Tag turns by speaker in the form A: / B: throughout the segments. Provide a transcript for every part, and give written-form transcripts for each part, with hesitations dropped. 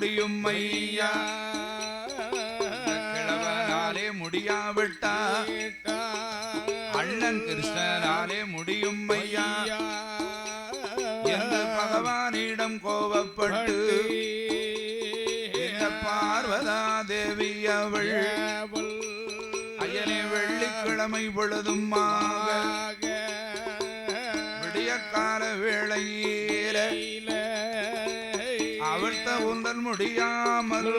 A: முடியும் ஐயா. கிழவனாலே முடியாவிட்டா அண்ணன் கிருஷ்ணனாலே முடியும் ஐயா என்று பகவானிடம் கோபப்பட்டு இந்த பார்வதா தேவி அவள் அயனே வெள்ளிக்கிழமை பொழுதுமாக விடிய கால வேளையில அவிழ்த்த ஊந்தல் முடியாமல்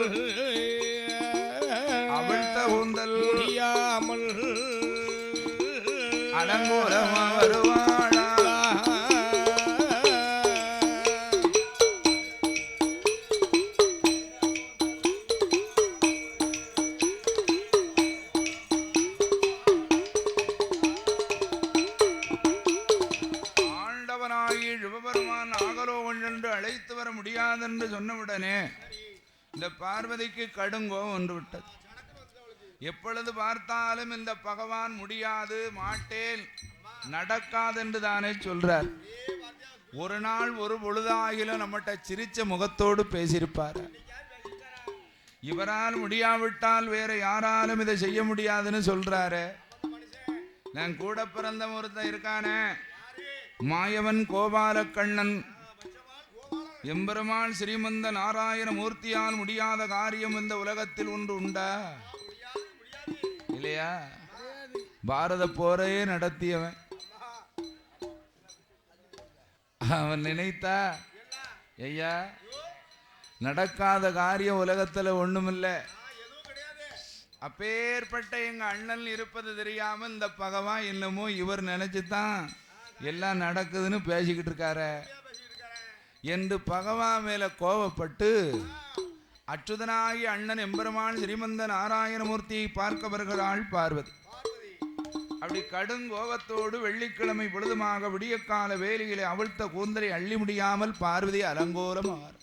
A: அவிழ்த்த ஊந்தல் முடியாமல் அலங்கோலமா வருவாளா. ஆண்டவனாகி சிவபெருமான் நாகலோகம் என்று அழைத்து வர முடியாதென்று சொன்னவுடனே இந்த பார்வதிக்கு கடுங்கோம் வந்து விட்டது. எப்பொழுது பார்த்தாலும் இந்த பகவான் முடியாது, மாட்டேன், நடக்காதென்று தானே சொல்றார். ஒரு நாள் ஒரு பொழுதாகிலும் நம்மகிட்ட சிரிச்ச முகத்தோடு பேசியிருப்பார். இவரால் முடியாவிட்டால் வேற யாராலும் இதை செய்ய முடியாதுன்னு சொல்றாரு. நான் கூட பிறந்த ஒருத்தன் இருக்கானே, மாயவன் கோபாலக்கண்ணன், எம்பெருமாள் ஸ்ரீமந்த நாராயண மூர்த்தியால் முடியாத காரியம் இந்த உலகத்தில் ஒன்று உண்டா இல்லையா? பாரத போரையே நடத்தியவன். அவன் நினைத்தா ஐயா நடக்காத காரியம் உலகத்துல ஒண்ணுமில்ல. அப்பேற்பட்ட எங்க அண்ணன் இருப்பது தெரியாம இந்த பகவான் என்னமோ இவர் நினைச்சுதான் எல்லாம் நடக்குதுன்னு பேசிக்கிட்டு இருக்காரு என்று பகவான் மேல கோபப்பட்டு அச்சுதனாகி அண்ணன் எம்பெருமான் ஸ்ரீமந்த நாராயணமூர்த்தியை பார்க்க வருகிறாள் பார்வதி. அப்படி கடுங்கோபத்தோடு வெள்ளிக்கிழமை பொழுதுமாக விடியக்கால வேலையிலே அவிழ்த்த கூந்தலை அள்ளி முடியாமல் பார்வதி அலங்கோலமார்.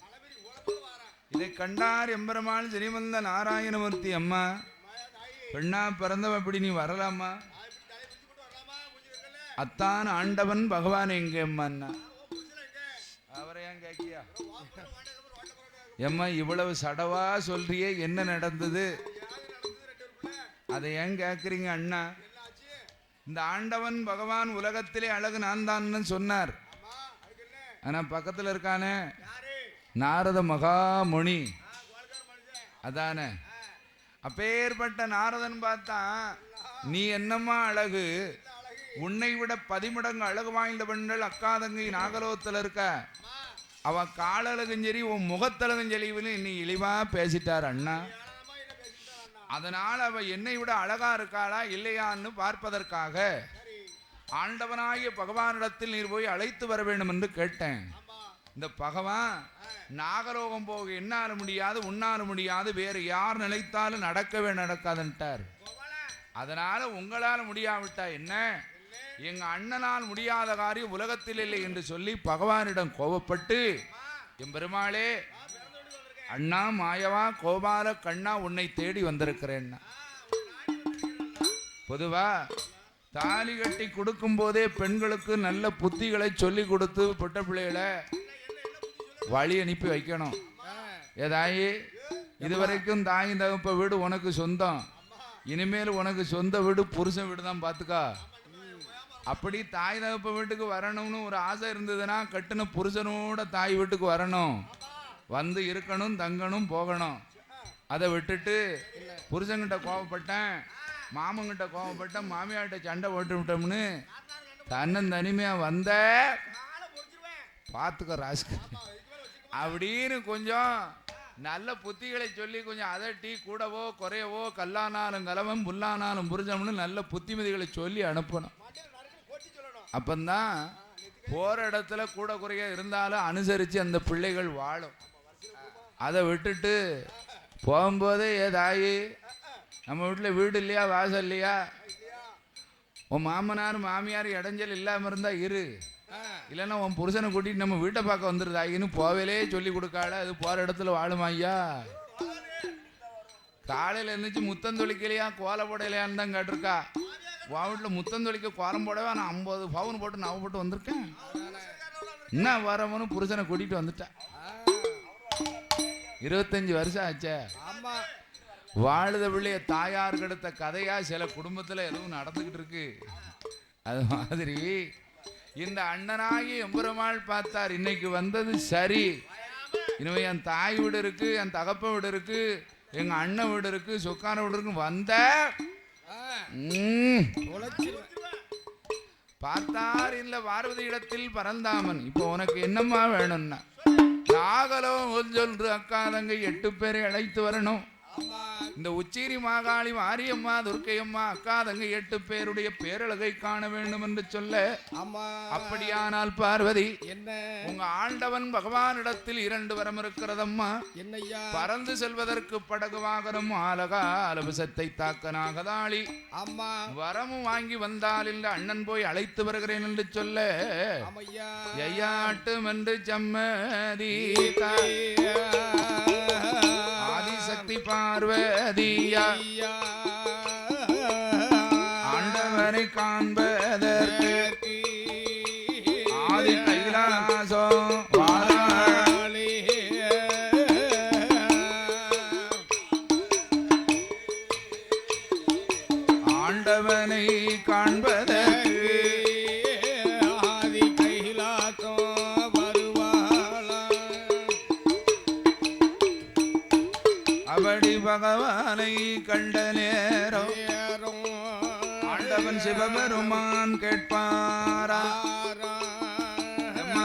A: இதை கண்டார் எம்பெருமான் ஸ்ரீமந்த நாராயணமூர்த்தி. அம்மா, பெண்ணா பிறந்தவ எப்படி நீ வரலாமா? அத்தான் ஆண்டவன் பகவான் எங்க அம்மா? அவரை ஏன் கேக்கியா? எம்மா இவ்வளவு சடவா சொல்றியே, என்ன நடந்தது? அதை ஏன் கேக்குறீங்க அண்ணா? இந்த ஆண்டவன் பகவான் உலகத்திலே அழகு நான் தான் சொன்னார். ஆனா பக்கத்துல இருக்கானே நாரத மகாமுனி, அதானே அப்பேற்பட்ட நாரதன் பார்த்தா, நீ என்னம்மா அழகு, உன்னை விட 10 மடங்கு அழகு வாய்ந்த பெண்கள் அக்காதங்கை நாகலோகத்தில் இருக்க, அவ காலழகும் சரி உன் முகத்தழகும் செலிவுன்னு இன்னி இழிவா பேசிட்டார் அண்ணா. அதனால் அவ என்னை விட அழகா இருக்காளா இல்லையான்னு பார்ப்பதற்காக ஆண்டவனாகிய பகவானிடத்தில் நீர் போய் அழைத்து வர வேண்டும் என்று கேட்டேன். இந்த பகவான் நாகலோகம் போக என்னால முடியாது, உன்னால முடியாது, வேறு யார் நினைத்தாலும் நடக்கவே நடக்காதுன்ட்டார். அதனால உங்களால் முடியாவிட்டா என்ன, எங்க அண்ணனால் முடியாத காரியம் உலகத்தில் இல்லை என்று சொல்லி பகவானிடம் கோபப்பட்டு, எம்பெருமாளே அண்ணா மாயவா கோபால கண்ணா உன்னை தேடி வந்திருக்கிறேன். பொதுவா தாலி கட்டி கொடுக்கும் போதே பெண்களுக்கு நல்ல புத்திகளை சொல்லி கொடுத்து பொட்ட பிள்ளைகளை வழி அனுப்பி வைக்கணும். ஏதாயி இதுவரைக்கும் தாய் தகப்ப வீடு உனக்கு சொந்தம், இனிமேல் உனக்கு சொந்த வீடு புருஷன் வீடு தான் பார்த்துக்கா. அப்படி தாய் தகப்ப வீட்டுக்கு வரணும்னு ஒரு ஆசை இருந்ததுன்னா கட்டுன புருஷனோட தாய் வீட்டுக்கு வரணும், வந்து இருக்கணும், தங்கணும், போகணும். அதை விட்டுட்டு புருஷங்கிட்ட கோவப்பட்டேன், மாமங்கிட்ட கோவப்பட்டேன், மாமியார்கிட்ட சண்டை போட்டு விட்டோம்னு தன்னன் தனிமையா வந்த பார்த்துக்க ராஸ்கல் அப்படின்னு கொஞ்சம் நல்ல புத்திகளை சொல்லி கொஞ்சம் அதட்டி கூடவோ குறையவோ கல்லானாலும் கலவன் புல்லானாலும் புரிஞ்சோம்னு நல்ல புத்திமதிகளை சொல்லி அனுப்பணும். அப்பந்தான் போற இடத்துல கூட குறைய இருந்தாலும் அனுசரித்து அந்த பிள்ளைகள் வாழும். அதை விட்டுட்டு போகும்போதே ஏதாயி நம்ம வீட்டில் வீடு இல்லையா, வாசல் இல்லையா, உன் மாமனார் மாமியார் இடைஞ்சல் இல்லாமல் இருந்தா இரு, இல்லைன்னா உன் புருஷனை கூட்டிட்டு நம்ம வீட்டை பார்க்க வந்துருது ஆகின்னு போவேலே சொல்லி கொடுக்காள. அது போற இடத்துல வாழுமா ஐயா? காலையில் இருந்துச்சு முத்தந்தொழிக்கலையா கோலை போடலையான்னு தான் கேட்டிருக்கா. உன் வீட்டில் முத்தந்தொழிக்க கோலம் போடவே நான் 50 பவுன் போட்டு நவ போட்டு வந்திருக்கேன். என்ன வரவனும் புருஷனை கூட்டிட்டு வந்துட்டேன். 25 வருஷம் ஆச்சே. வாழுத பிள்ளைய தாயார் கெடுத்த கதையா சில குடும்பத்துல எதுவும் நடந்துகிட்டு இருக்கு. அது மாதிரி இந்த அண்ணனாகி எம்பெருமாள் பார்த்தார், இன்னைக்கு வந்தது சரி, இனிமே என் தாய் வீடு இருக்கு, என் தகப்ப வீடு இருக்கு, எங்க அண்ணன் வீடு இருக்கு, சொக்கான வீடு இருக்கு, வந்த பார்த்தார் இல்ல பார்வதி இடத்தில் பரந்தாமன். இப்போ உனக்கு என்னம்மா வேணும்னா, நாகலோ சொல்லு அக்கா தங்கை 8 பேரை அழைத்து வரணும். இந்த உச்சேரி மாகாளி மாரியம்மா துர்க்கையம்மா அக்கா தங்கை 8 பேருடைய பேரழகை காண வேண்டும் என்று சொல்ல, அப்படியானால் பார்வதி உங்க ஆண்டவன் பகவானிடத்தில் 2 வரம் இருக்கிறதம்மா. பறந்து செல்வதற்கு படகு வாகனம், ஆலகா அலபசத்தை தாக்க நாகதாளி, வரமும் வாங்கி வந்தால் இந்த அண்ணன் போய் அழைத்து வருகிறேன் என்று சொல்ல, ஐயாட்டும் என்று சம்மதி ஆதிசக்தி பார்வதியா ஆண்டவரை காண்பதற்கு ஆதி கைலாசோ வாராளி ஆண்டவனை காண்பதற்கு ஆதி கைலாசோ அப்படி பகவானை கண்ட நேரம் ஆண்டவன் சிவபெருமான் கேட்பாரா,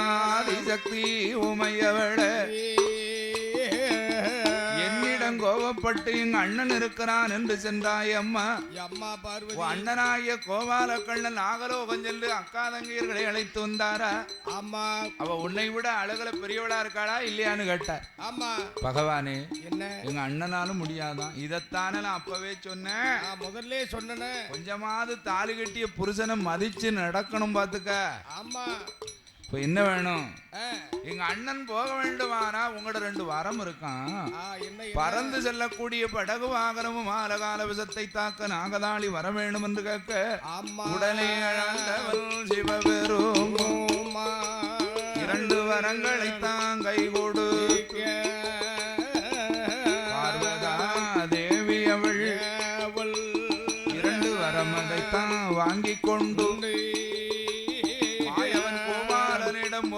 A: ஆதிசக்தி உமையவள என்னிடம் கோபப்பட்டு எங்க அண்ணன் இருக்கிறான் என்று சென்றாய் அம்மா. அண்ணனாகிய கோபால கண்ணன் நாகலோகம் சென்று அக்கா தங்கையர்களை அழைத்து வந்தாரா? ஆமா. அவ உன்னை விட அழகுல பெரியவளா இருக்காளா இல்லையான்னு கேட்டார். ஆமா. பகவானே, என்ன எங்க அண்ணனாலும் முடியாதான், இதைத்தானே நான் அப்பவே சொன்னேன், முதல்ல சொன்னேன், கொஞ்சமாவது தாலி கட்டிய புருஷனை மதிச்சு நடக்கணும் பாத்துக்க. ஆமா. இப்ப என்ன வேணும், எங்க அண்ணன் போக வேண்டுமானா உங்களோட 2 வரம் இருக்கான். பறந்து செல்லக்கூடிய படகு வாகனமும் ஆலகால விஷத்தை தாக்க நாகதாளி வர வேண்டும் என்று கேட்க, உடனே அழந்தவன் சிவபெரும் 2 வரங்களை தான் கை கொடு. பார்வதா தேவி அவள் 2 வரம் அதைத்தான் வாங்கி கொண்டு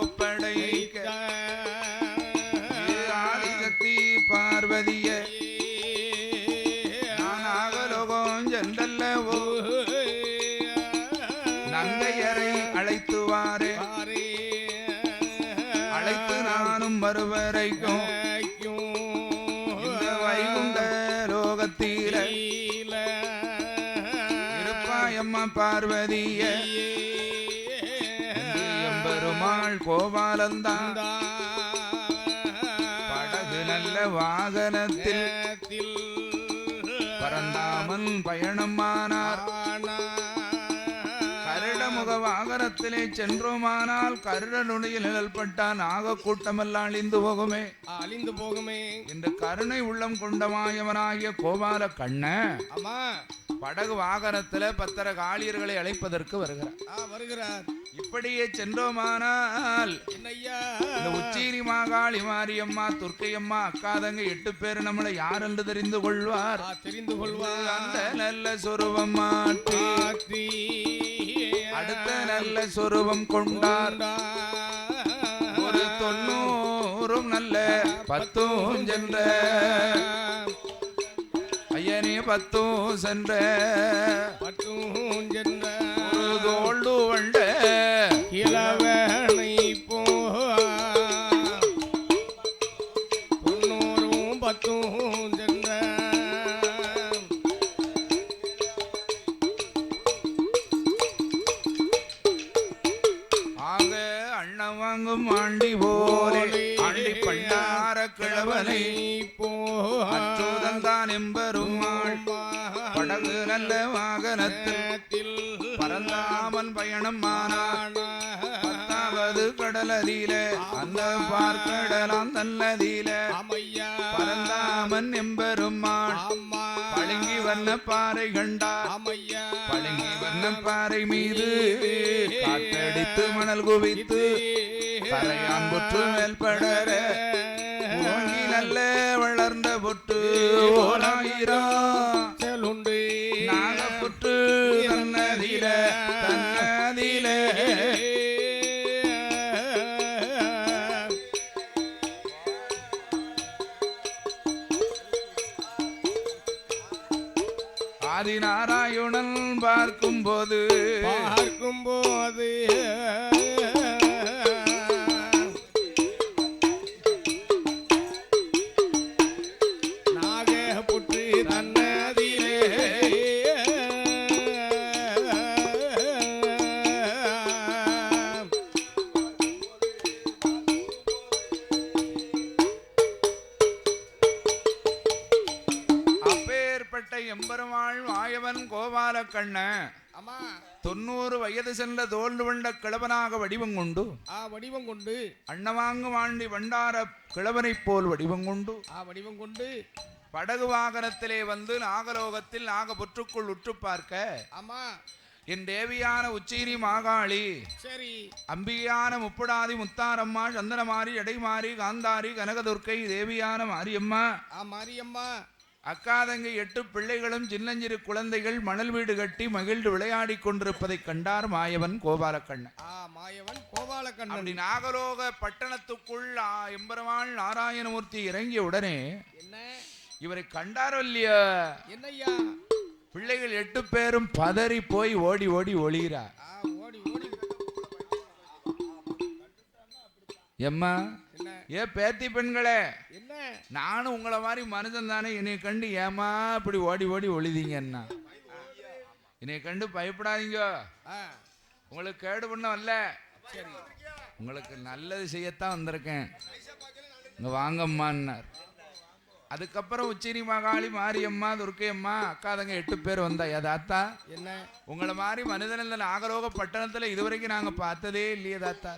A: ஒப்படைக்க ஆதிசக்தி பார்வதிய நாகலோகம் சென்றல்லவோ நங்கையரை அழைத்துவாரே, அழைத்து நானும் வருவரைக்கும் இந்த வைகுண்ட லோகத்தீர இருப்பாயம்மா பார்வதிய பெருமாள் கோபாலந்தான் படகு நல்ல வாகனத்தில் பரந்தாமன் பயணமானார். கருடமுக வாகனத்திலே சென்றோமானால் கருடனுடைய நிழல் பட்டால் நாக கூட்டமெல்லாம் அழிந்து போகுமே என்று கருணை உள்ளம் கொண்ட மாயவனாகிய கோபால கண்ண படகு வாகனத்துல 10 காளியர்களை அழைப்பதற்கு வருகிறார். இப்படியே சென்றோமானால் இந்த உச்சேரி மாகாளி மாரியம்மா துர்க்கையம்மா அக்கா தங்கை 8 பேர் நம்மளை யார் என்று தெரிந்து கொள்வார். அந்த நல்ல சொருவம் மாற்றி அடுத்த நல்ல சொருவம் கொண்டார். ஒரு 90 நல்ல 10 சென்ற ஐயனே 10 சென்ற ஒரு தோல்டு வண்ட இளவனை போ 90 10 சென்ற ஆக அண்ணன் வாங்கும் ஆண்டி போலே ஆண்டி பண்டார கிழவனை அச்சுதந்தான் எம்பெருமாள் படகு நல்ல வாகனத்தில் பரந்தாமன் பயணம் ஆனான். 10வது கடலதியில அந்த பார்க்கடலாம் தன்னதியில பரந்தாமன் எம்பெருமாள் பழுங்கி வண்ண பாறை கண்டார். பழுங்கி வண்ண பாறை மீது காற்றடித்து மணல் குவித்து கரையான் புற்று மேல் படர ஓங்கின நல்ல வளர்ந்த பொட்டு ஓராயிரம்
B: செலுண்டு
A: நாகப்புற்று தன்னதில தன்னதிலே ஆதிநாராயணன் பார்க்கும்போது
B: நாகப்புற்று தன்னதிலே
A: எம்பெருமாள் மாயவன் கோபால கண்ண 90 வயது சென்ற தோல்டு வண்ட கிழவனாக வடிவம் கொண்டு அன்னவாங்கு வாண்டி வண்டார கிழவனைப் போல் வடிவம் கொண்டு படகு வாகனத்திலே வந்து நாகலோகத்தில் நாகபுற்றுக்குள் உற்று பார்க்க என் தேவியான உச்சீரி மாகாளி அம்பிகையான முப்படாதி முத்தாரம்மா சந்தனமாரி எடைமாரி காந்தாரி கனகதுர்க்கை தேவியான மாரியம்மா அக்காதங்கை 8 பிள்ளைகளும் சின்னஞ்சிறு குழந்தைகள் மணல் வீடு கட்டி மகிழ்ந்து விளையாடி கொண்டிருப்பதை கண்டார் மாயவன் கோபாலக்கண்ணன். அப்படி நாகலோக பட்டணத்துக்குள் எம்பெருமாள் நாராயணமூர்த்தி இறங்கிய உடனே இவரை கண்டாரோ இல்லையா, பிள்ளைகள் 8 பேரும் பதறி போய் ஓடி ஓடி ஒளிகிறார். எம்மா பேத்தி பெண்களே, நானும் உங்களை மாதிரி மனுஷன் தானே, என்னை கண்டு ஏமா இப்படி ஓடி ஓடி ஒளிதீங்க, என்ன என்னை கண்டு பயப்படாதீங்க, உங்களுக்கு கேடு பண்ண வரல, உங்களுக்கு நல்லது செய்யத்தான் வந்திருக்கேன், இங்க வாங்கம்மான்னார். அதுக்கப்புறம் உச்சினி மகாளி மாரியம்மா துர்க்கையம்மா அக்காதங்க 8 பேர் வந்தா. தாத்தா என்ன உங்களை மாதிரி மனிதன் இந்த நாகலோக பட்டணத்துல இதுவரைக்கும் நாங்க பார்த்ததே இல்லையே தாத்தா.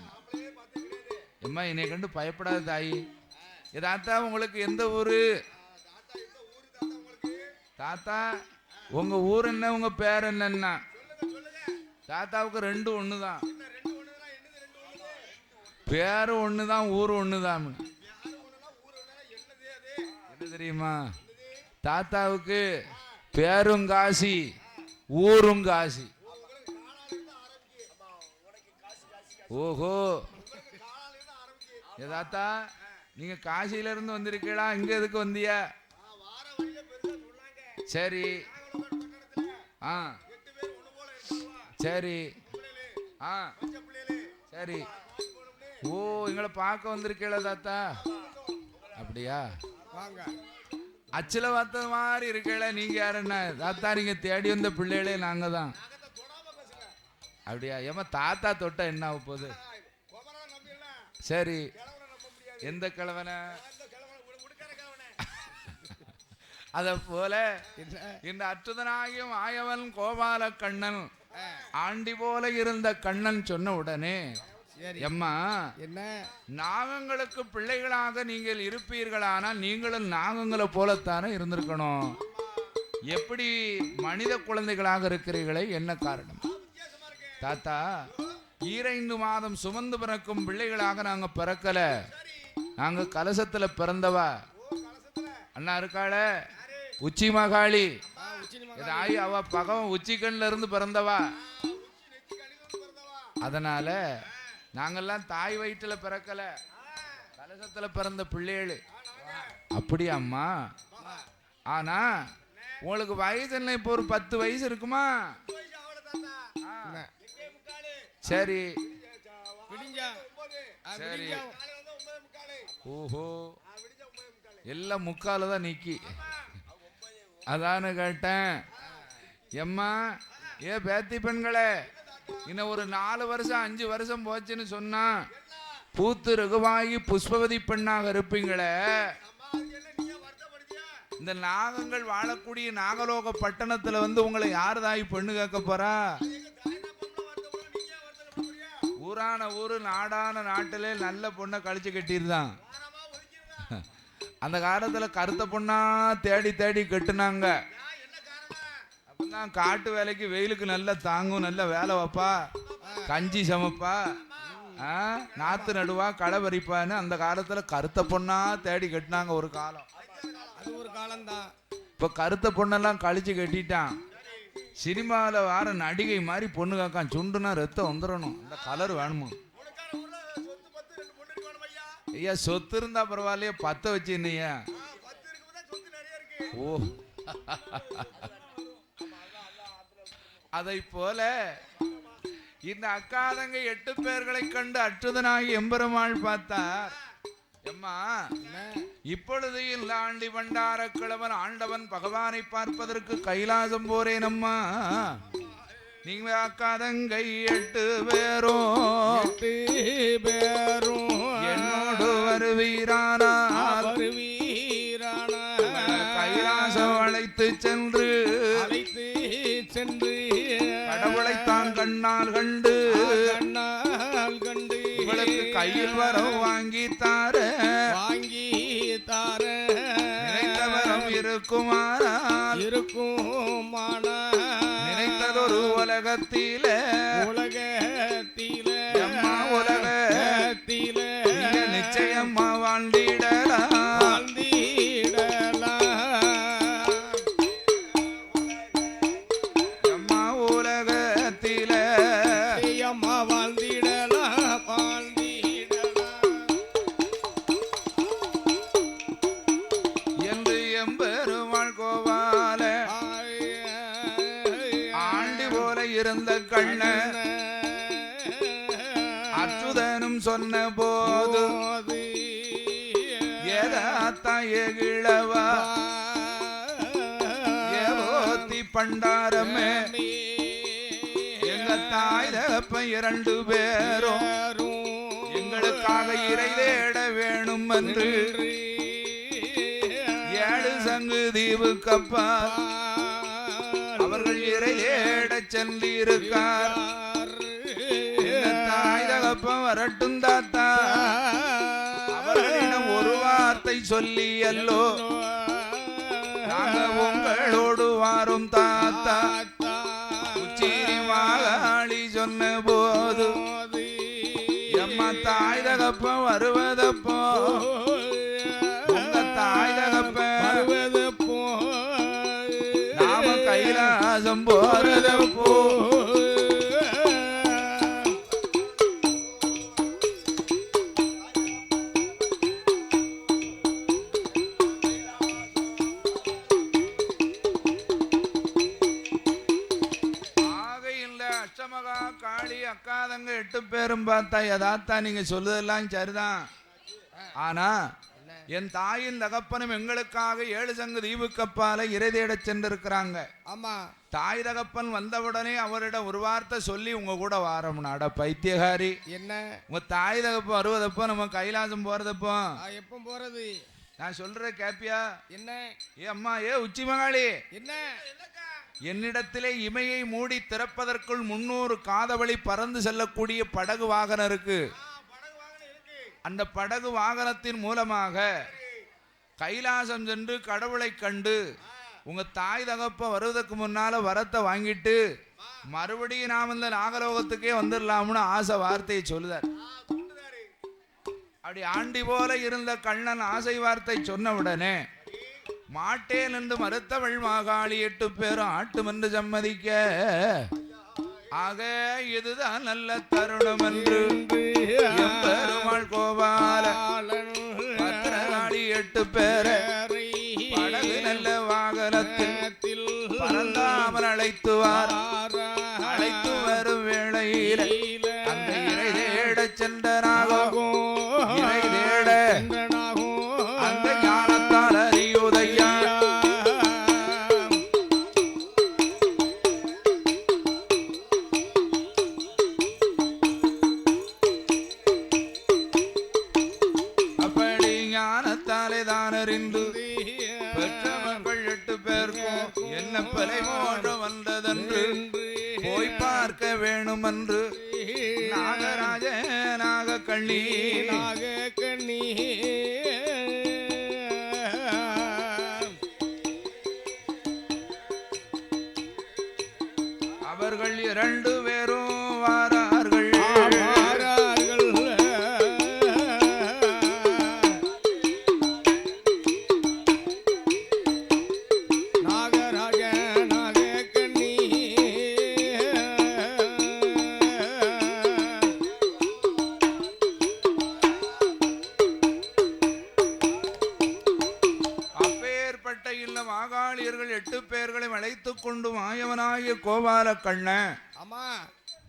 A: அம்மா என்னை கண்டு பயப்படாத தாயி. தாத்தா உங்களுக்கு எந்த ஊரு? தாத்தா உங்க ஊர் என்ன, உங்க பேர் என்னன்னா? தாத்தாவுக்கு 2 ஒண்ணுதான், பேரு ஒண்ணுதான், ஊரு ஒண்ணுதான். என்ன தெரியுமா, தாத்தாவுக்கு பேரும் காசி ஊரும் காசி. ஓஹோ, தாத்தா நீங்க காசியில இருந்து வந்திருக்கீங்களா, இங்க எதுக்கு வந்திய? சரி சரி சரி. ஓ, எங்களை பார்க்க வந்திருக்கீங்களா தாத்தா? அப்படியா, அச்சில பார்த்த மாதிரி இருக்கல. நீங்க யாருன்னா தாத்தா? நீங்க தேடி வந்த பிள்ளைகளே நாங்க தான். அப்படியா? ஏமா தாத்தா தொட்டா என்ன ஆக போகுது? சரி, எந்த கிழவன? அத போல இந்த அச்சுதனாகிய மாயவன் கோபால கண்ணன் ஆண்டி போல இருந்த கண்ணன் சொன்ன உடனே, எம்மா என்ன நாகங்களுக்கு பிள்ளைகளாக நீங்கள் இருப்பீர்களானால் நீங்களும் நாகங்களை போலத்தானே இருந்திருக்கணும். எப்படி மனித குழந்தைகளாக இருக்கிறீர்களே, என்ன காரணம்? தாத்தா 2 மாதம் சுமந்து பிறக்கும் பிள்ளைகளாக நாங்க பிறக்கல, நாங்க கலசத்துல பிறந்தவா. அண்ணா இருக்காள உச்சி மகாளி, அவ பகவன் உச்சிக்கண்ல இருந்து பிறந்தவா. அதனால நாங்கெல்லாம் தாய் வயிற்றுல பிறக்கல, கலசத்துல பிறந்த பிள்ளைகள். அப்படியாம்மா? ஆனா உங்களுக்கு வயசு என்ன, இப்போ ஒரு 10 வயசு இருக்குமா? சரி சரி. ஓஹோ, எல்லாம் முக்கால தான் நிக்கி. அதானு கேட்டேன். எம்மா பேத்தி பெண்களே, இன்னும் ஒரு 4 வருஷம் 5 வருஷம் போச்சுன்னு சொன்னா பூத்து ரகுவாகி புஷ்பவதி பெண்ணாக இருப்பீங்களே. இந்த நாகங்கள் வாழக்கூடிய நாகலோக பட்டணத்துல வந்து உங்களை யாரு தாய் பெண்ணு கேட்க போறா? ஊரான ஊரு நாடான நாட்டிலே நல்ல பொண்ணை கழிச்சு கட்டிருந்தான். அந்த காலத்துல கருத்த பொண்ணா தேடி தேடி கட்டுனாங்க. அப்பதான் காட்டு வேலைக்கு வெயிலுக்கு நல்லா தாங்கும், நல்ல வேலை வைப்பா, கஞ்சி சமைப்பா. நாத்து நடுவா களை பறிப்பான்னு அந்த காலத்துல கருத்த பொண்ணா தேடி கட்டினாங்க ஒரு காலம்.
B: அது ஒரு காலம்தான்.
A: இப்ப கருத்த பொண்ணெல்லாம் கழிச்சு கட்டிட்டான். சினிமாவில் வார நடிகை மாதிரி பொண்ணு காக்கான். சுண்டுனா ரத்தம் வந்துடணும், அந்த கலர் வேணுமா? ஐயா சொத்து இருந்தா பரவாயில்லையே, 10 வச்சு என்னையா? ஓ அதை போல இந்த அக்காதங்க 8 பேர்களை கண்டு அற்றுதனாகி எம்பெருமாள் பார்த்தார். எம்மா, இப்பொழுது இந்த ஆண்டி பண்டார கிழவன் ஆண்டவன் பகவானை பார்ப்பதற்கு கைலாசம் போறேன் அம்மா. நீங்க அக்காதங்கை 8 பேரும் என்னோடு வருவீரானால் கைலாசம் அழைத்து சென்று கடவுளைத்தான் கண்ணால் கண்டு உங்களுக்கு கையில் வரம் வாங்கி தார நினைத்தவரம் இருக்குமானால் நினைத்ததொரு உலகத்திலே அம்மா உலகத்திலே நிச்சயமா வாழ்ந்திடலாம். அம்மா உலகத்திலே என்று எம்பெருமாள் கோவால ஆண்டி போல இருந்த கண்ணன் அச்சுதனும் சொன்ன போது ஏதாத்தா எகிழவா ஏவோத்தி பண்டாரமே எங்க தாய் தகப்பன் 2 பேரும் எங்களுக்காக இறை தேட வேணும் என்று 7 சங்கு தீவு கப்பா அவர்கள் இறை தேட சென்றிருக்கார். தாய் தகப்பன் வரட்டும் தாத்தா, அவர்களிடம் ஒரு வார்த்தை சொல்லி அல்லோ நாங்க உங்களோடு வாரும் தாத்தா. உச்சிரி மாகாளி சொன்ன போது எம்மா தாய் தகப்பன் வருவதப்போ உங்க தாய் தகப்பன் நாம கைலாசம் போறதப்போ காளி அக்காதங்க 8 பேரும் பார்த்தா யதாத்தா நீங்க சொல்லுதெல்லாம் சரிதான். ஆனா என் தாயின் தகப்பனும் எங்களுக்காக 7 சங்கு தீவு கப்பால இறை தேடச் சென்றிருக்கிறாங்க.
B: ஆமா,
A: தாய் தகப்பன் வந்தவுடனே அவரிடம் ஒரு வார்த்தை சொல்லி உங்க கூட வாரோம்னா, அட பைத்தியகாரி,
B: என்ன
A: உங்க தாய் தகப்பன் வருவதப்போ நம்ம கைலாசம் போறதப்போ
B: எப்ப போறது?
A: நான் சொல்ற கேப்பியா?
B: என்ன?
A: ஏ அம்மா, ஏ உச்சி மகாளி,
B: என்ன?
A: என்னிடத்திலே இமையை மூடி திறப்பதற்குள் 300 காதவழி பறந்து செல்லக்கூடிய படகு வாகனம் இருக்கு. அந்த படகு வாகனத்தின் மூலமாக கைலாசம் சென்று கடவுளை கண்டு உங்க தாய் தகப்ப வருவதற்கு முன்னால வரத்தை வாங்கிட்டு மறுபடியும் நாம் இந்த நாகலோகத்துக்கே வந்துடலாம்னு ஆசை வார்த்தையை சொல்லுதார். அப்படி ஆண்டி போல இருந்த கண்ணன் ஆசை வார்த்தை சொன்ன உடனே மாட்டேன் என்று மறுத்தவள் மாகாளி 8 பேரும் ஆட்டுமென்று சம்மதிக்க, ஆக இதுதான் நல்ல தருணம் என்று பெருமாள் கோபால பத்திரகாளி 8 பேரை படகு நல்ல வாகனத்தில் பறந்தாமல் அழைத்துவார். அழைத்து வரும் வேளையில் அந்த இறை தேட சென்றனாகும். இறை தேட அந்த ஞானத்தால் அறியுதையா. அப்படி ஞானத்தாலே தான் அறிந்து பெற்ற மக்கள் 8 பேருக்கும் என்ன பலை மோன்ற வந்ததென்று போய் பார்க்க வேணும் என்று நாகராஜ நாகக்கண்ணி அவர்கள் 2 பேரும் வாரார்கள். கொண்டு மாயவனாகிய கோபால கண்ணன்
B: ஆமா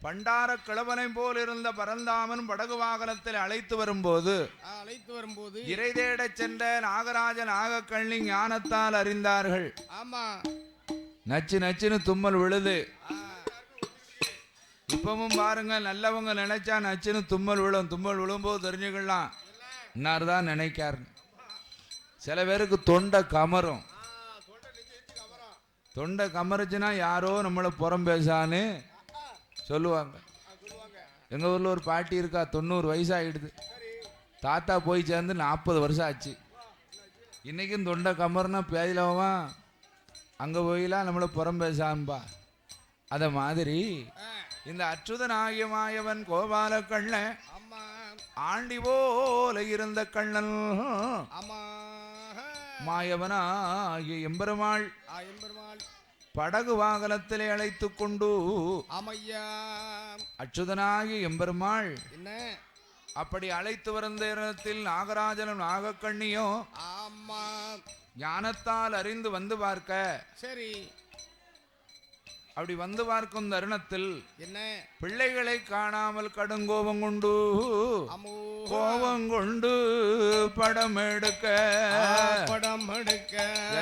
A: பண்டார கிழவனை போல் இருந்த பரந்தாமன் படகு வாகனத்தில் அழைத்து வரும்போது
B: அழைத்து வரும்போது
A: இறை தேடச் சென்ற நாகராஜ நாகக்கண்ணி ஞானத்தால் அறிந்தார்கள்.
B: ஆமா
A: நச்சு நச்சுன்னு தும்மல் விழுது. இப்பவும் பாருங்க, நல்லவங்க நினைச்சா நச்சுன்னு தும்மல் விழும். தும்மல் விழும்போது தெரிஞ்சுக்கலாம் இன்னார் தான் நினைக்காரு. சில பேருக்கு தொண்டை கமரும். தொண்டை கமருச்சுன்னா யாரோ நம்மளை புறம் பேசான்னு சொல்லுவாங்க. எங்கள் ஊரில் ஒரு பாட்டி இருக்கா, 90 வயசாகிடுது. தாத்தா போய் சேர்ந்து 40 வருஷம் ஆச்சு. இன்றைக்கும் தொண்டை கமர்னா பேதிலவா அங்கே போயெல்லாம் நம்மளை புறம் பேசான்பா. அதை மாதிரி இந்த அச்சுதனாகிய மாயவன் கோபால கண்ணன் ஆண்டி போல இருந்த கண்ணன் மாயவனாகிய எம்பெருமாள் படகு வாகனத்திலே அழைத்து கொண்டு அச்சுதனாகிய எம்பெருமாள் அப்படி அழைத்து வந்த இடத்தில் நாகராஜனும் நாகக்கண்ணியும் ஞானத்தால் அறிந்து வந்து பார்க்க
B: சரி
A: அப்படி வந்து பார்க்கும் தருணத்தில் என்ன பிள்ளைகளை காணாமல் கடுங்கோபம் கொண்டு கோபம் கொண்டு படம் எடுக்க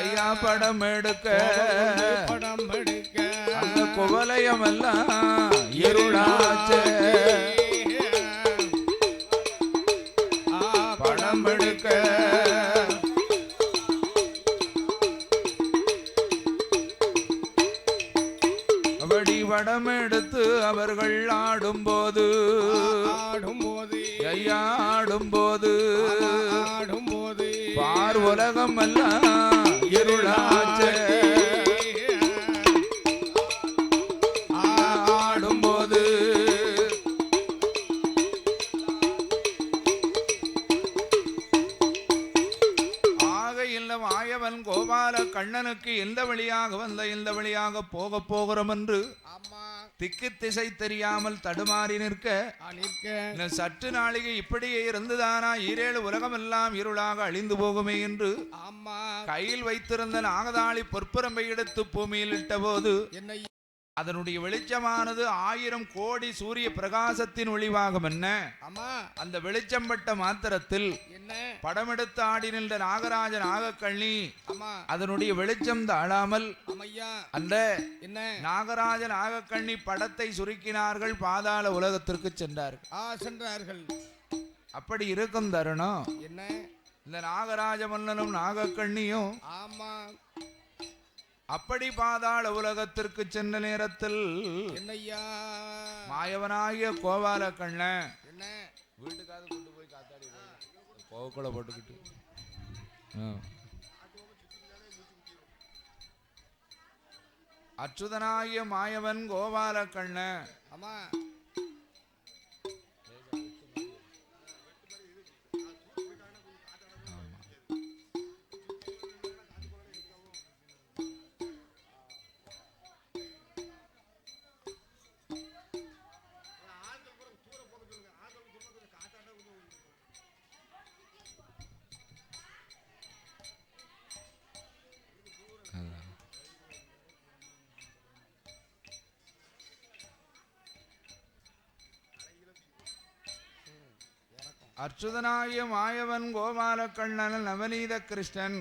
A: ஐயா படம் எடுக்க அந்த குவலயமெல்லாம் இருளாச்சே படம் எடுக்க படம் எடுத்து அவர்கள் ஆடும்போது ஐயா ஆடும்போது பார் உலகம் எல்லாம் இருளாச்சே ஆடும்போது மாயவன் கோபால கண்ணனுக்கு எந்த வழியாக வந்த எந்த வழியாக போக போகிறோம் என்று திக்கு திசை தெரியாமல் தடுமாறி நிற்க சற்று நாளிகை இப்படியே இருந்துதானா ஈரேழு உலகம் எல்லாம் இருளாக அழிந்து போகுமே என்று கையில் வைத்திருந்த நாகதாளி பொற்புறம்பை எடுத்து பூமியில் இட்ட போது அதனுடைய வெளிச்சமானது 1000 கோடி சூரிய பிரகாசத்தின் ஒளிவாகும். என்ன அந்த வெளிச்சம் பட்ட மாத்திரத்தில் படமெடுத்து ஆடி நின்ற நாகராஜ நாகக்கண்ணி அதனுடைய வெளிச்சம் தாழாமல் அந்த நாகராஜ நாகக்கண்ணி படத்தை சுருக்கினார்கள். பாதாள உலகத்திற்கு சென்றார்கள். அப்படி இருக்கும் தருணம் இந்த நாகராஜ மன்னனும் நாகக்கண்ணியும் அப்படி பாதாள உலகத்திற்கு சென்ற நேரத்தில் மாயவனாகிய கோபால கண்ணன் வீட்டுக்காவது கொண்டு போய் காத்தாடி கோவக்குள்ள போட்டுக்கிட்டு அச்சுதனாகிய மாயவன் கோபால கண்ணன் அச்சுதனாகிய மாயவன் கோபால கண்ணன் நவநீத கிருஷ்ணன்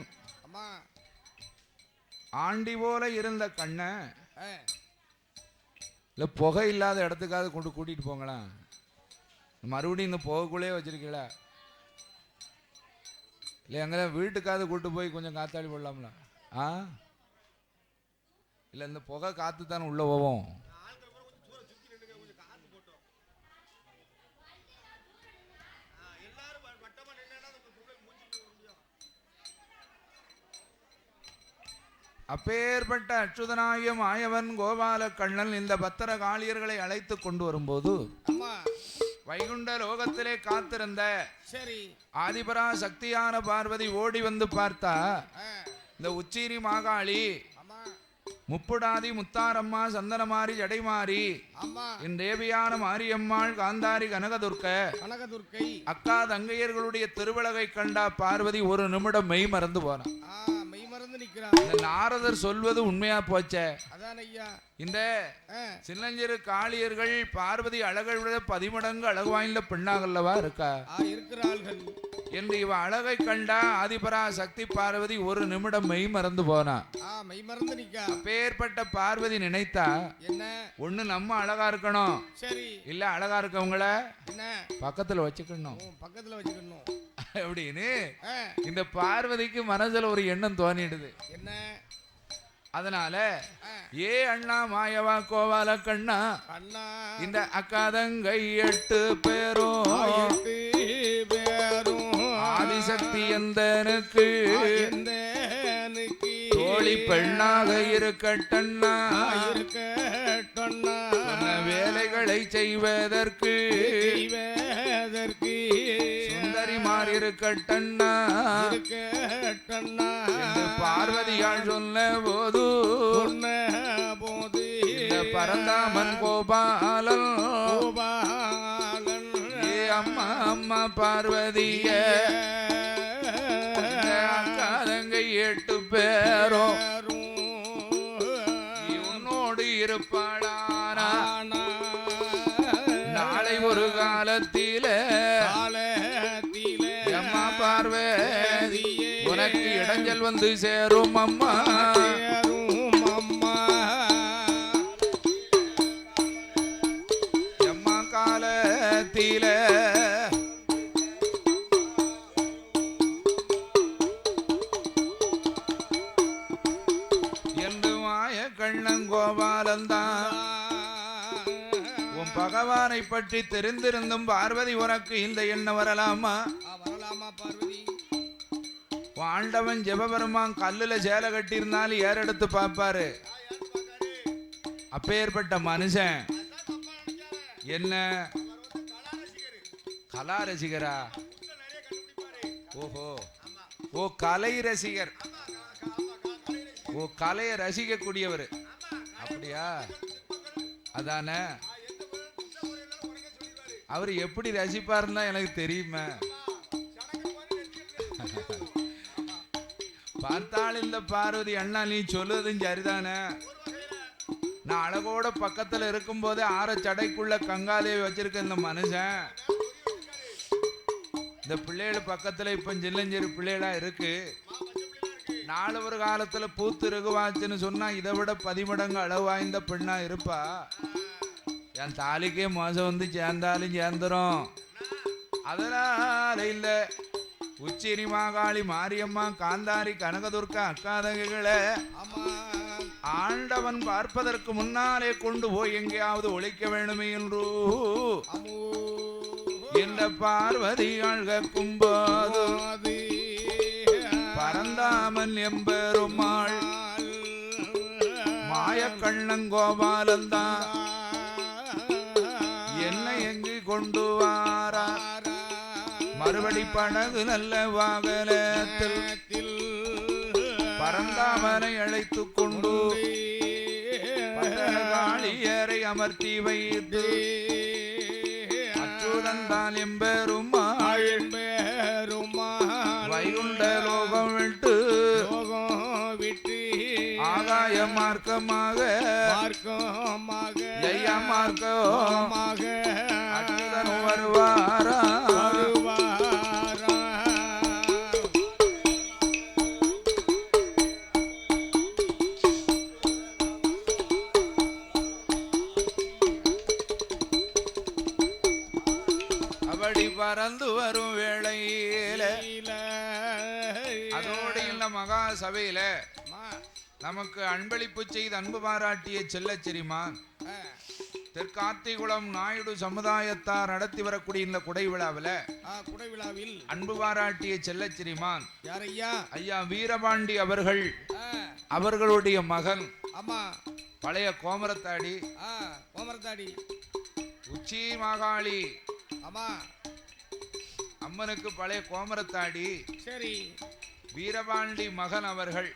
A: ஆண்டி போல இருந்த கண்ணன் இல்ல புகை இல்லாத இடத்துக்காவது கொண்டு கூட்டிட்டு போங்களா. மறுபடியும் இந்த புகைக்குள்ளே வச்சிருக்கீங்களா இல்லை எங்க வீட்டுக்காவது கூட்டு போய் கொஞ்சம் காத்தாடி போடலாம்ல? இல்லை இந்த புகை காத்து தானே உள்ள போவோம். அப்பேற்பட்ட அச்சுதனாகிய மாயவன் கோபால கண்ணன் இந்த பத்திர காளியர்களை அழைத்து கொண்டு வரும்போது வைகுண்ட லோகத்திலே காத்திருந்த ஆதிபரா சக்தியான பார்வதி ஓடி வந்து பார்த்தா இந்த உச்சீரி மாகாளி முப்புடாதி முத்தாரம்மா சந்தனமாரி ஜடைமாரி என் தேவியான மாரியம்மாள் காந்தாரி கனகதுர்க்கை அக்கா தங்கையர்களுடைய திருவிழகை கண்டா பார்வதி ஒரு நிமிடம் மெய் மறந்து போனான்.
B: மெய்மறந்து நிக்கிறான்.
A: இந்த நாரதர் சொல்வது உண்மையா போச்சே.
B: அதான் ஐயா.
A: இந்த சின்னஞ்சிறு காளியர்கள் பார்வதி அழகை விட 10 மடங்கு அழகு வாய்ந்த பெண்ணாகல்லவா இருக்கா?
B: இருக்கிறார்கள்
A: என்று இவ அழகை கண்டா ஆதிபரா சக்தி பார்வதி ஒரு நிமிடம் மெய் மறந்து போனா.
B: மெய் மறந்து நிக்கா.
A: அப்பேற்பட்ட பார்வதி நினைத்தா
B: என்ன
A: ஒண்ணு நம்ம அழகா இருக்கணும்,
B: சரி
A: இல்ல அழகா இருக்கவங்கள
B: என்ன
A: பக்கத்துல வச்சுக்கணும்,
B: பக்கத்துல வச்சுக்கணும்
A: அப்படின்னு இந்த பார்வதிக்கு மனசுல ஒரு எண்ணம் தோணிடுது.
B: என்ன
A: அதனால ஏ அண்ணா மாயவா கோவால கண்ணா இந்த அக்காதங்கை 8 பேரும் ஆதிசக்தி எந்தனுக்கு தோழி பெண்ணாக இருக்கட்டண்ணா, வேலைகளை செய்வதற்கு சுந்தரிமார் இருக்கட்டண்ணா பார்வதியால் சொன்ன போது இந்த பரந்தாமன் கோபாலன் ஏ அம்மா அம்மா பார்வதிய அக்காதங்கை 8 பேரும் உன்னோடு இருப்பாளானா நாளை ஒரு காலத்தில அம்மா பார்வதி உனக்கு இடைஞ்சல் வந்து சேரும் அம்மா. அம்மா காலத்தில என்று மாய கண்ணங்கோபாலந்தான் உன் பகவானை பற்றி தெரிந்திருந்தும் பார்வதி உனக்கு இந்த எண்ணம் வரலாமா?
B: பார்வதி
A: ஆண்டவன் ஜெபபெருமான் கல்லுல சேலை கட்டி இருந்தாலும் ஏறெடுத்து பார்ப்பாரு. அப்பேற்பட்ட மனுஷன் என்ன கலா ரசிகரா? ஓஹோ, ஓ கலை ரசிகர், ஓ கலையை ரசிக்க கூடியவர் அப்படியா? அதானே அவர் எப்படி ரசிப்பாருன்னா எனக்கு தெரியுமே. பார்த்தால் இந்த பார்வதி அண்ணா நீ சொல்லுவதும் சரிதானே. நான் அழகோட பக்கத்துல இருக்கும் போதே 6 சடைக்குள்ள கங்காதேவி வச்சிருக்க இந்த மனுஷன் இந்த பிள்ளைகள் பக்கத்துல இப்ப சின்னஞ்சிறு பிள்ளைகளா இருக்கு. நாலு ஒரு காலத்துல பூத்து இருக்குவாச்சுன்னு சொன்னா இதை விட 10 மடங்கு அளவு வாய்ந்த பெண்ணா இருப்பா. என் தாலிக்கே மோசம் வந்து சேர்ந்தாலும் சேர்ந்துரும். அதனால இல்ல உச்சினி மாகாளி மாரியம்மா காந்தாரி கனகதுர்க்கா அக்காதகைகளை ஆண்டவன் பார்ப்பதற்கு முன்னாலே கொண்டு போய் எங்கேயாவது ஒழிக்க வேண்டுமே என்று இந்த பார்வதி அழ்க கும்போது பரந்தாமன் எம்பெருமாள் மாயக்கண்ணங்கோபாலந்தான் என்னை எங்கு கொண்டு வாரா மறுபடி படகு நல்ல வாகனத்தில் பரந்தாமனை அழைத்து கொண்டு காளியரை அமர்த்தி வைத்து அச்சுதன் தான் எம்பெருமாள் வைகுண்ட லோகம் விட்டு ஆகாய மார்க்கமாக ஜெய மார்க்கமாக அச்சுதன் வருவாரா. பறந்து வரும் வேளையில அதோடு இந்த மகா சபையில நமக்கு அன்பளிப்பு செய்து அன்பு பாராட்டிய செல்லச்சிரிமான் தெற்கார்த்திகுளம் நாயுடு சமுதாயத்தார் நடத்தி வரக்கூடிய இந்த குடை விழாவில் அன்பு பாராட்டிய செல்லச்சிரிமான் ஐயா வீரபாண்டி அவர்கள் அவர்களுடைய மகன் பழைய கோமரத்தாடி உச்சி மாகாளி அம்மனுக்கு பழைய கோமரத்தாடி
B: சரி
A: வீரபாண்டி மகன் அவர்கள்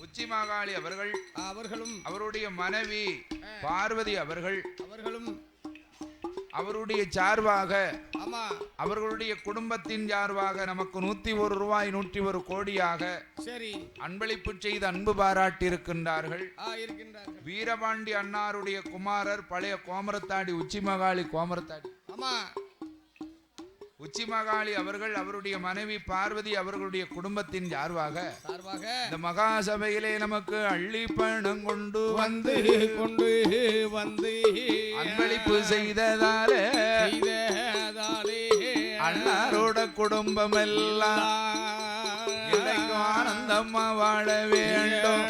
A: உச்சி மாகாளி அவர்களும் அவருடைய மனைவி பார்வதி அவர்களும் அவருடைய சார்பாக
B: ஆமா
A: அவர்களுடைய குடும்பத்தின் சார்பாக நமக்கு 101 ரூபாய் 101 கோடியாக
B: சரி
A: அன்பளிப்பு செய்து அன்பு பாராட்டி இருக்கின்றார்கள்.
B: இருக்கின்றார்கள்.
A: வீரபாண்டி அன்னாருடைய குமாரர் பழைய கோமரத்தாடி உச்சிமகாளி கோமரத்தாடி
B: ஆமா
A: உச்சிமகாளி அவர்கள் அவருடைய மனைவி பார்வதி அவர்களுடைய குடும்பத்தின் சார்பாக இந்த
B: சார்பாக
A: மகா சபையிலே நமக்கு அள்ளி பணம் கொண்டு வந்து
B: வந்து
A: அன்பளிப்பு செய்ததாலே
B: செய்ததாலே
A: அன்னாரோட குடும்பம் எல்லாம் இன்றைக்கும் ஆனந்தமா வாழ வேண்டும்.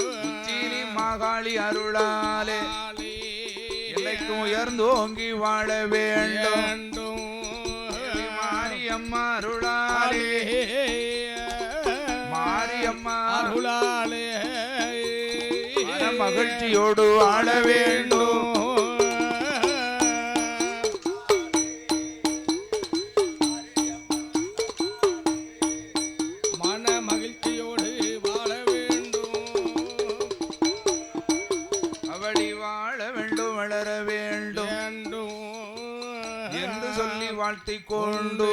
A: உச்சினி மகாளி அருளாலே இன்றைக்கும் உயர்ந்தோங்கி வாழ வேண்டும். மாரியம்மா அருளாலே மாரியம்மா
B: அருளாலே
A: மகிழ்ச்சியோடு வாழ வேண்டும்.
B: மன மகிழ்ச்சியோடு வாழ வேண்டும்.
A: அவடி வாழ வேண்டும் வளர வேண்டும் என்று சொல்லி வாழ்த்திக் கொண்டு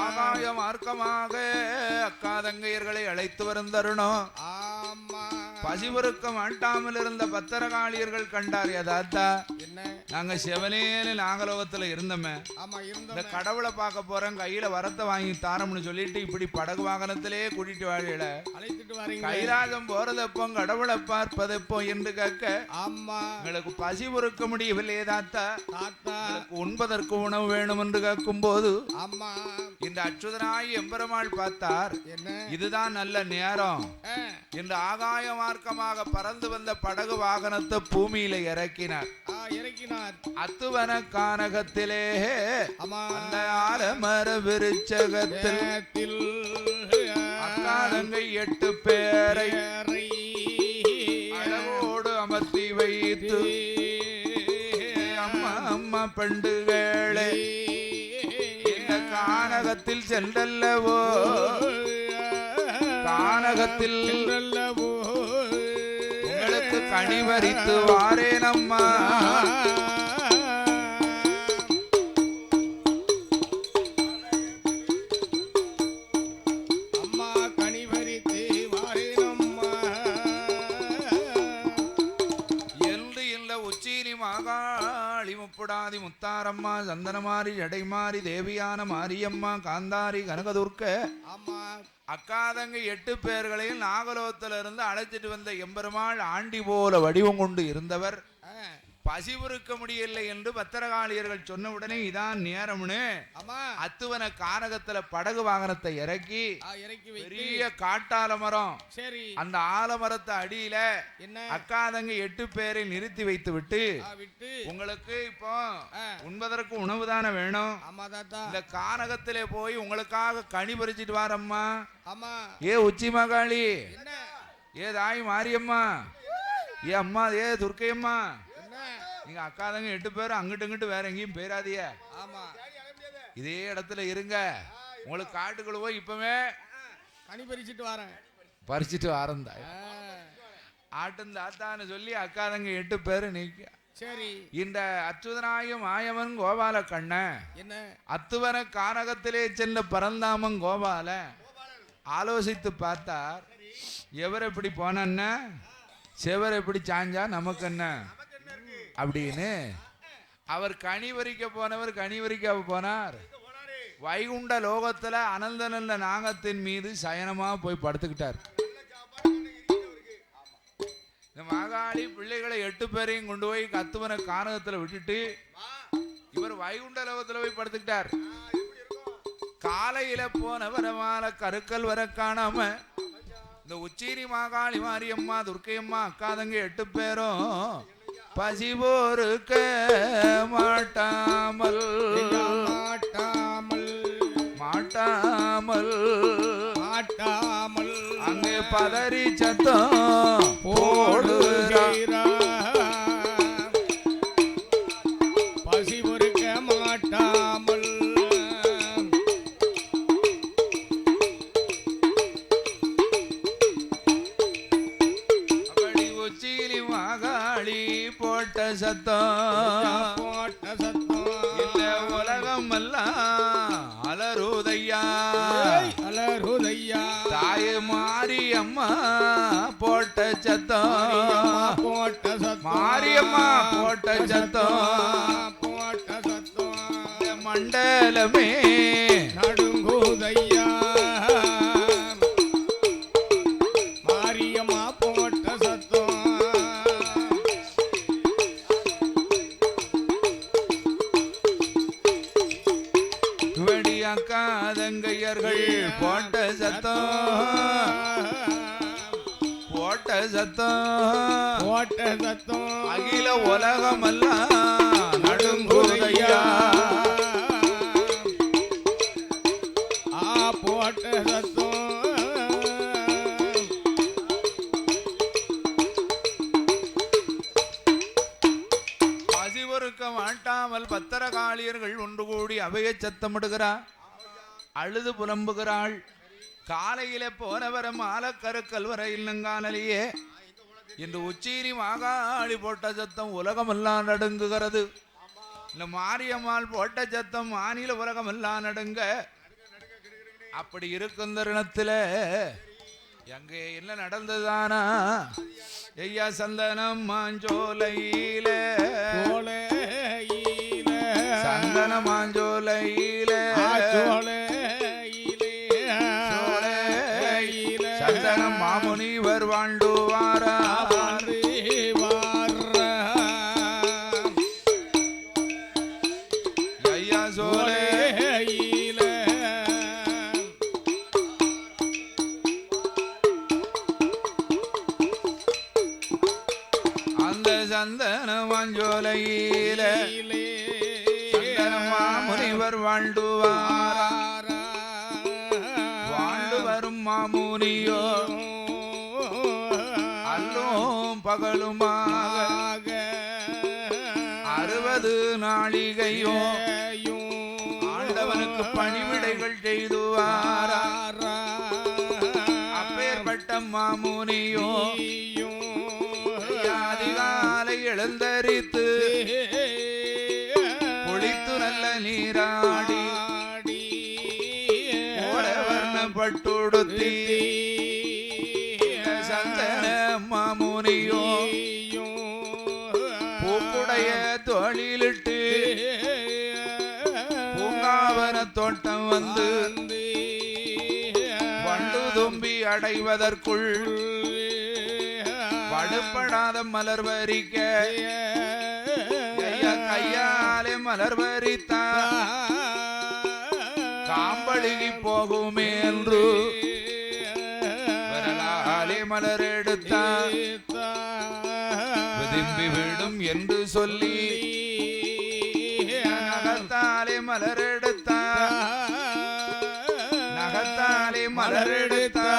A: ஆகாய மார்க்கமாக அக்கா தங்கையர்களை அழைத்து வரும் தருணம் பசிபொறுக்க மாட்டாமல் இருந்த பத்திரகாளியர்கள் கண்டார். யதார்த்தா நாங்க செவனேன்னு நாகலோகத்துல இருந்தோமே, இந்த கடவுளை பார்க்க போறோம், கையில வரத்தை வாங்கி தாரம்னு சொல்லிட்டு இப்படி படகு வாகனத்திலே கூட்டிட்டு வாழல கைலாசம் போறதப்போ கடவுளை பார்ப்பதப்போ என்று கேட்க உங்களுக்கு பசி பொறுக்க முடியவில்லையே தாத்தா, உண்பதற்கு உணவு வேணும் என்று கேட்கும் போது இந்த அச்சுதனாய் எம்பெருமாள் பார்த்தார். இதுதான் நல்ல நேரம் என்று ஆகாய மார்க்கமாக பறந்து வந்த படகு வாகனத்தை பூமியில இறக்கினார். அத்துவன கானகத்திலே அந்த ஆலமர விருச்சகத்தில் அக்காலங்கை 8 பேரை அழகோடு அமர்த்தி வைத்து அம்மா அம்மா பண்டுகளை இந்த கானகத்தில் சென்றல்லவோ கானகத்தில் உங்களுக்கு கனிவரித்து வாரேனம்மா. முப்புடாதி முத்தாரம்மா சந்தனமாரி ஜடைமாரி தேவியான மாரியம்மா காந்தாரி கனகதுர்க்க அக்காதங்க 8 பேர்களையும் நாகலோகத்திலிருந்து அழைச்சிட்டு வந்த எம்பெருமாள் ஆண்டி போல வடிவம் கொண்டு இருந்தவர் பசி பொறுக்க முடியவில்லை என்று பத்திரகாளியர்கள் சொன்ன உடனே இதான் நேரம்னு அத்துவன கானகத்துல படகு வாகனத்தை இறக்கி பெரிய காட்டாலமரம் அந்த ஆலமரத்தை அடியில அக்காதங்க 8 பேரை நிறுத்தி வைத்து விட்டு உங்களுக்கு இப்போ உண்பதற்கு உணவு தானே வேணும், இந்த கானகத்திலே போய் உங்களுக்காக கனி பறிச்சிட்டு வாரம்மா. ஏ உச்சி மகாளி, ஏ தாய் மாரியம்மா, ஏ அம்மா, ஏ துர்க்கையம்மா, நீங்க அக்காதங்க 8 பேரும் அங்கிட்டு இங்கிட்டு வேற எங்கேயும் போயிடாதீங்க, இதே இடத்துல இருங்க. உங்களுக்கு காட்டுக்குள்ள போய் இப்பவே
B: கனி பறிச்சிட்டு வரேன்
A: பறிச்சிட்டு வரந்தா ஆட்டும் தாத்தான்னு சொல்லி அக்காதங்க 8 பேரும் நீக்க.
B: சரி, இந்த
A: அச்சுதனாயும் ஆயவன் கோபால கண்ண என்ன அத்துவன கானகத்திலே சென்ற பரந்தாமன் கோபால ஆலோசித்து பார்த்தார். எவர் எப்படி போன செவர் எப்படி சாஞ்சா நமக்கு என்ன அப்படின்னு அவர் கனி வரிக்க போனவர் கனி வரிக்க போனார். வைகுண்ட லோகத்துல அனந்த நல்ல நாகத்தின் மீது சயனமா போய் படுத்துக்கிட்டார். இந்த மாகாளி பிள்ளைகளை 8 பேரையும் கொண்டு போய் அத்துவன கானகத்துல விட்டுட்டு இவர் வைகுண்ட லோகத்துல போய் படுத்துக்கிட்டார். காலையில போனவரமான கருக்கல் வர காணாம இந்த உச்சீரி மாகாளி மாரியம்மா துர்க்கையம்மா அக்காதங்க 8 பேரும் பசி பொறுக்க மாட்டாமல் அங்கே பதறி சத்தம் போடுறா.
B: பசி பொறுக்க மாட்டாமல்
A: அப்படி உச்சிலி மாகாளி போட போட்ட சத்தம்
B: போட்ட சத்தம்
A: இந்த உலகம் எல்லாம் அலறுதையா
B: அலறுதையா
A: தாய் மாரியம்மா போட்ட சத்தம்
B: போட்ட சத்தம்
A: மாரியம்மா போட்ட சத்தம்
B: போட்ட சத்தம்
A: மண்டலமே
B: நடுங்குதையா மாரியம்மா போட்ட சத்தம்
A: வெடியாக்காதங்கையர்கள் போட்ட சத்தம் போட்ட சத்தம்
B: போட்ட சத்தம்
A: அகில உலகமெல்லாம் நடுங்குதையா
B: போட்ட சத்தம்
A: பசி பொறுக்க மாட்டாமல் பத்திரகாளியர்கள் ஒன்று கூடி அவைய சத்தமிடுகிறார் அழுது புலம்புகிறாள் காலையில போனவர மாலக்கருக்கல் வர இல்லங்கானலியே இன்று உச்சீரி மாகாளி போட்ட சத்தம் உலகமெல்லாம் நடுங்குகிறது இல்ல மாரியம்மாள் போட்ட சத்தம் மாநில உலகமெல்லாம் நடுங்க அப்படி இருக்கும் தருணத்துல எங்க என்ன நடந்ததானா ஐயா சந்தனம் மாஞ்சோலையில சந்தன மாஞ்சோலையில சந்தனம் மாமுனிவர் வாழ்ந்துவாரா ஐயா சோலை சந்தன மாஞ்சோலையில மாமுனிவர் வாழ்ந்துவார் வாழ்ந்து வரும் மாமுனியோ அல்லும் பகலுமாக 60 நாளிகையோ ஆண்டவனுக்கு பணிவிடைகள் செய்துவார் அப்பேற்பட்ட மாமுனியோ அதிகாலை எழுந்தரித்து குளித்து நல்ல நீராடி வர்ணப்பட்டுடுத்தி சந்தன மாமுனியோ பூக்குடைய தொழிலிட்டு பூங்காவன தோட்டம் வந்து வண்டு தும்பி அடைவதற்குள் படுப்படாத மலர் வரிக்க கையாலே மலர் வரித்தா காம்பழுகி போகுமே என்று வரலாலே மலர் எடுத்தா விரும்பி விடும் என்று சொல்லி நகத்தாலே மலர் எடுத்தா நகத்தாலே மலர் எடுத்தா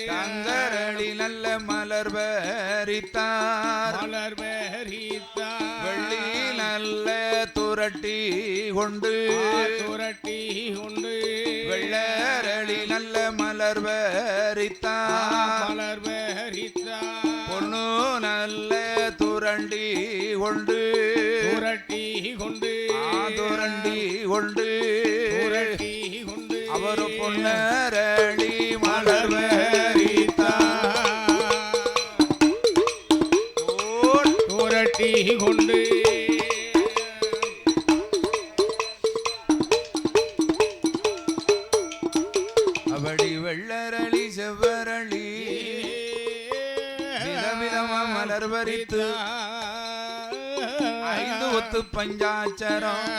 A: தங்கரடி நல்ல மலர் வரித்தார் வெள்ளி நல்ல துரட்டி கொண்டு வெள்ளரடி நல்ல மலர் வரித்தார் பொண்ணு நல்ல துரண்டி கொண்டு துரண்டி கொண்டு அவர் பொன்னரடி மலர்
B: கொண்டு
A: அவடி வெள்ளரளி செவ்வரளி விதவிதமா மலர் வரித்து 5 ஒத்து பஞ்சாட்சரம்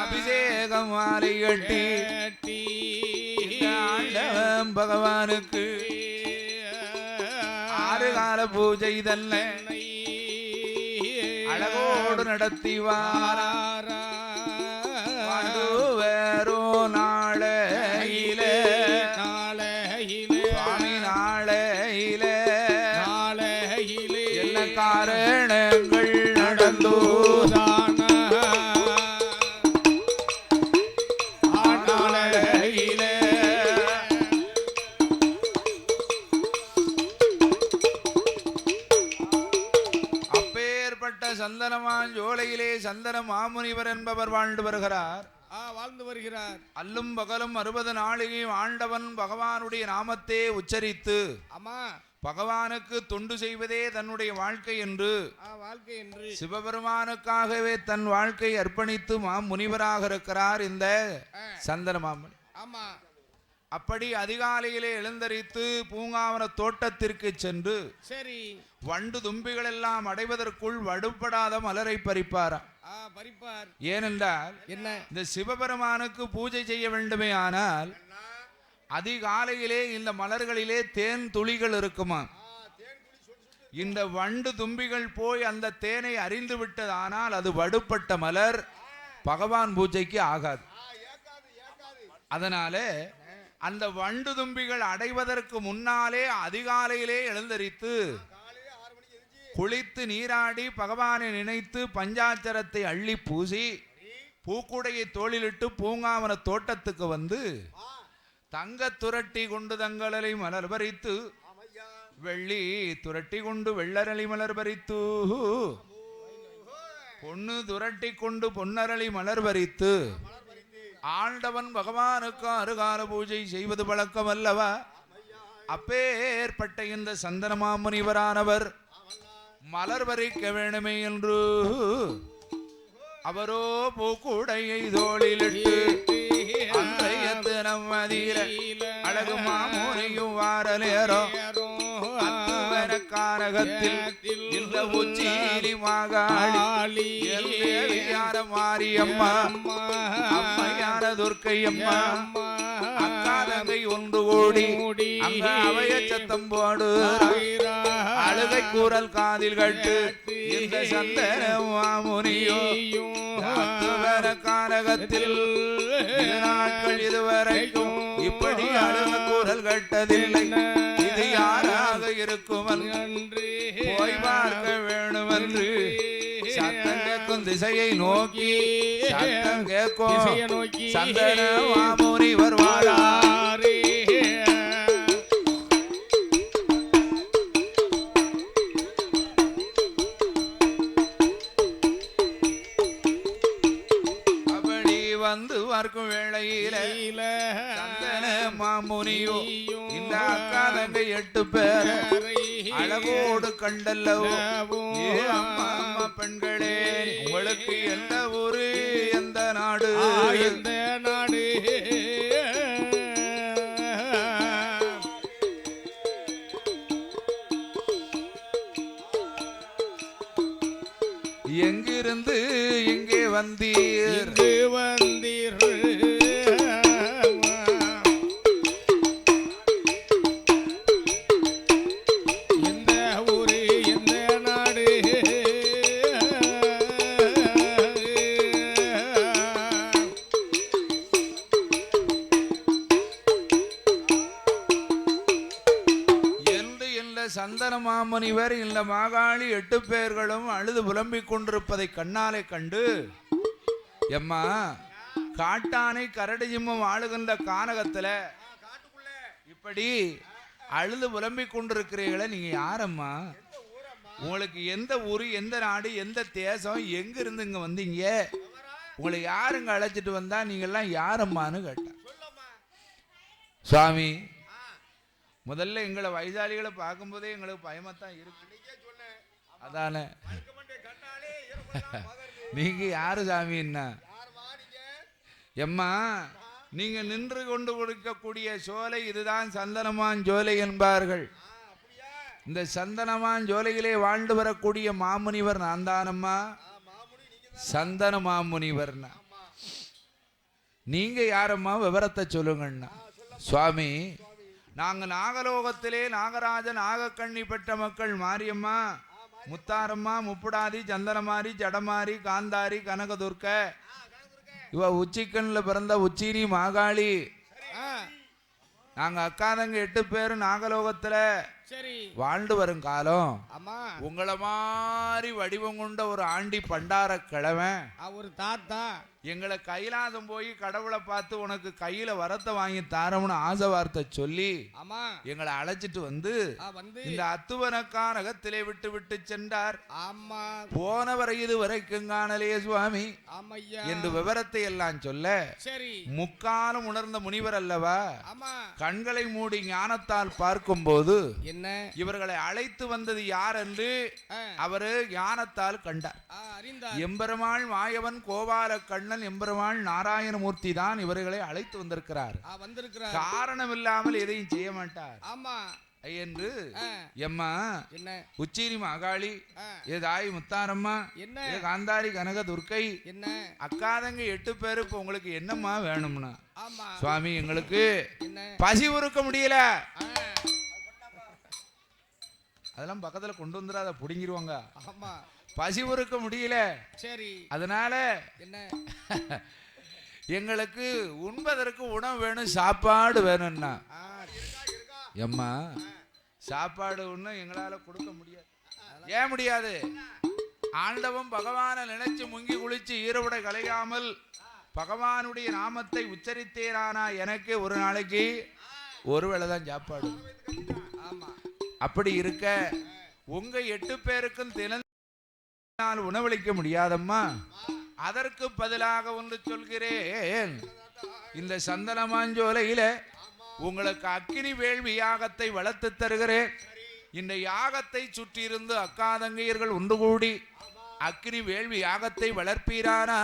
A: அபிஷேகம் மாலை கட்டி ஆண்டவன் பகவானுக்கு 6 கால பூஜை தன்னை அழகோடு நடத்தி வார சந்தன மாமுனிவர் என்பவர் வாழ்ந்து வருகிறார்.
B: வாழ்ந்து வருகிறார்.
A: அல்லும் பகலும் 60 நாளிகையும் ஆண்டவன் பகவானுடைய நாமத்தை உச்சரித்து
B: ஆமா
A: பகவானுக்கு தொண்டு செய்வதே தன்னுடைய வாழ்க்கை என்று
B: வாழ்க்கை என்று
A: சிவபெருமானுக்காகவே தன் வாழ்க்கை அர்ப்பணித்து முனிவராக இருக்கிறார் இந்த சந்தன மாமுனி.
B: ஆமா
A: அப்படி அதிகாலையிலே எழுந்தரித்து பூங்காவன தோட்டத்திற்கு சென்று
B: சரி
A: வண்டு தும்பிகள் எல்லாம் அடைவதற்குள் வடுபடாத மலரை பறிப்பாராம்.
B: பறிப்பார்.
A: ஏனென்றால்
B: என்ன
A: இந்த சிவபெருமானுக்கு பூஜை செய்ய வேண்டுமே ஆனால் அதிகாலையிலே இந்த மலர்களிலே தேன் துளிகள் இருக்குமா. இந்த வண்டு தும்பிகள் போய் அந்த தேனை அறிந்து விட்டதானால் அது வடுப்பட்ட மலர் பகவான் பூஜைக்கு ஆகாது. அதனாலே அந்த வண்டு தும்பிகள் அடைவதற்கு முன்னாலே அதிகாலையிலே எழுந்தரித்து குளித்து நீராடி பகவானை நினைத்து பஞ்சாட்சரத்தை அள்ளி பூசி பூக்குடையை தோளிலிட்டு பூங்காவன தோட்டத்துக்கு வந்து தங்க துரட்டி கொண்டு தங்களலை மலர் பறித்து வெள்ளி துரட்டி கொண்டு வெள்ளரளி மலர் பறித்து பொண்ணு துரட்டி கொண்டு பொன்னரளி மலர் பறித்து ஆண்டவன் பகவானுக்கு அருகால பூஜை செய்வது பழக்கம் அல்லவா. அப்பேற்பட்ட இந்த சந்தன மாமுனிவரானவர் மலர் பறிக்க வேண்டுமே என்று அவரோ பூக்குடையை தோளிலிட்டு அன்றைய தினம் மதிர அழகு மாமுனியும் வாரலேரோ காரகத்தில் இந்த உச்சிலி மாகாளி மாரியம்மா அம்மையான துர்க்கை அம்மா அக்காதங்கை ஒன்று கூடி அங்க அவைய சத்தம் போடு அழுகை கூறல் காதில் கட்டு இந்த சந்தன மாமுனியோ காரகத்தில் நாட்கள் இதுவரைக்கும் இப்படி அழுக கூறல் கட்டதில்லை. இது யாராக இருக்கும் போய் பார்க்க வேணும் என்று சத்தம் கேட்கும் திசையை நோக்கி சத்தம் கேட்கும் சந்தன மாமுனிவர் வாழாரே. அப்படி வந்து பார்க்கும் வேளையில சந்தன மாமுனியோ இந்த அக்காதங்கை 8 பேர் அழகோடு கண்டல்லவோ. அம்மா அம்மா பெண்களே உங்களுக்கு எந்த ஊரு எந்த நாடு
B: எந்த நாடு
A: எங்கிருந்து இங்கே வந்தீர்
B: வந்தீர்
A: சந்தன மாமுனிவர் இந்த மாகாளி 8 பேர்களும் அழுது புலம்பிக் கொண்டிருப்பதை கண்ணாலே கண்டு எம்மா காட்டானை கரடி சிம்மம் ஆளுகின்ற கானகத்துல இப்படி அழுது புலம்பிக் கொண்டிருக்கிறீங்களே, நீங்க யாரம்மா? உங்களுக்கு எந்த ஊரு எந்த நாடு எந்த தேசம் எங்க இருந்து இங்க வந்தீங்க? உங்களை யாருங்க அழைச்சிட்டு வந்தா நீங்க எல்லாம் யாரம்மான்னு கேட்டான். சுவாமி முதல்ல எங்களை வைசாலிகளை பார்க்கும்போதே எங்களுக்கு பயமாத்தான் இருக்கு. அதானே நீங்க யாரு சாமின்னா? எம்மா நீங்க நின்று கொண்டு கொடுக்கக்கூடிய சோலை இதுதான் சந்தனமான் ஜோலை என்பார்கள். இந்த சந்தனமான் ஜோலையிலே வாழ்ந்து வரக்கூடிய மாமுனிவர் நான் தானம்மா, சந்தன மாமுனிவர்னா. நீங்க யாரம்மா விவரத்தை சொல்லுங்கண்ணா. சுவாமி நாங்கள் நாகலோகத்திலே நாகராஜ நாகக்கண்ணி பெற்ற மக்கள் மாரியம்மா, முத்தாரம்மா, முப்புடாதி, சந்தனமாரி, ஜடமாரி, காந்தாரி, கனகதுர்க்க, இவ உச்சிக்கண்ணில் பிறந்த உச்சினி மாகாளி. நாங்கள் அக்காதங்க 8 பேர் நாகலோகத்தில்
B: சரி
A: வாழ்ந்து வரும் காலம்
B: ஆமா
A: உங்களை மாதிரி வடிவம் கொண்ட ஒரு ஆண்டி பண்டார கிழமை
B: ஒரு தாத்தா
A: எங்களை கைலாசம் போய் கடவுளை பார்த்து உனக்கு கையில வரத்தை வாங்கி தாரம்னு ஆசை வார்த்தை சொல்லி
B: ஆமா
A: எங்களை அழைச்சிட்டு வந்து இந்த அத்துவனக்கானகத்திலே விட்டு விட்டு சென்றார்.
B: ஆமா
A: போனவர் இது வரைக்கும் காணலையே சுவாமி
B: ஆமையா
A: என்று விவரத்தை எல்லாம் சொல்ல
B: சரி
A: முக்காலம் உணர்ந்த முனிவர் அல்லவா
B: ஆமா
A: கண்களை மூடி ஞானத்தால் பார்க்கும் போது
B: என்ன
A: இவர்களை அழைத்து வந்தது யார் என்று அவரு ஞானத்தால் கண்டார். எம்பெருமாள் மாயவன் கோபால கண்ணன் எம்பெருமாள் நாராயணமூர்த்தி தான் இவர்களை அழைத்து வந்திருக்கிறார். காரணம் இல்லாமல் எதையும் செய்ய மாட்டார் என்று எம்மா உச்சிரி மகாளி ஏதாய் முத்தாரம்மா ஏ காந்தாரி கனக துர்க்கை என்ன அக்காதங்க 8 பேரு இப்ப உங்களுக்கு என்னம்மா வேணும்னா சுவாமி எங்களுக்கு பசி உருக்க முடியல. அதெல்லாம் பக்கத்துல கொண்டு வந்துடாத புடுங்கிடுவாங்க. பசி உருக்க முடியல. சரி அதனால என்ன எங்களுக்கு உண்பதற்கு உணவு வேணும் சாப்பாடு வேணும்னா எம்மா சாப்பாடு ஒன்றும் எங்களால கொடுக்க முடியாது. ஏன் முடியாது? ஆண்டவன் பகவானை நினைச்சு முங்கி குளிச்சு ஈரவுடை கலையாமல் பகவானுடைய நாமத்தை உச்சரித்தேரானா எனக்கு ஒரு நாளைக்கு ஒரு வேளை தான் சாப்பாடு. அப்படி இருக்க உங்க 8 பேருக்கும் தினம் உணவளிக்க முடியாதம்மா. அதற்கு பதிலாக ஒன்று சொல்கிறேன். இந்த சந்தனமாஞ்சோலையில உங்களுக்கு அக்கினி வேள்வி யாகத்தை வளர்த்து தருகிறேன். இந்த யாகத்தை சுற்றியிருந்து அக்காதங்கையர்கள் ஒன்று கூடி அக்கினி வேள்வி யாகத்தை வளர்ப்பீரானா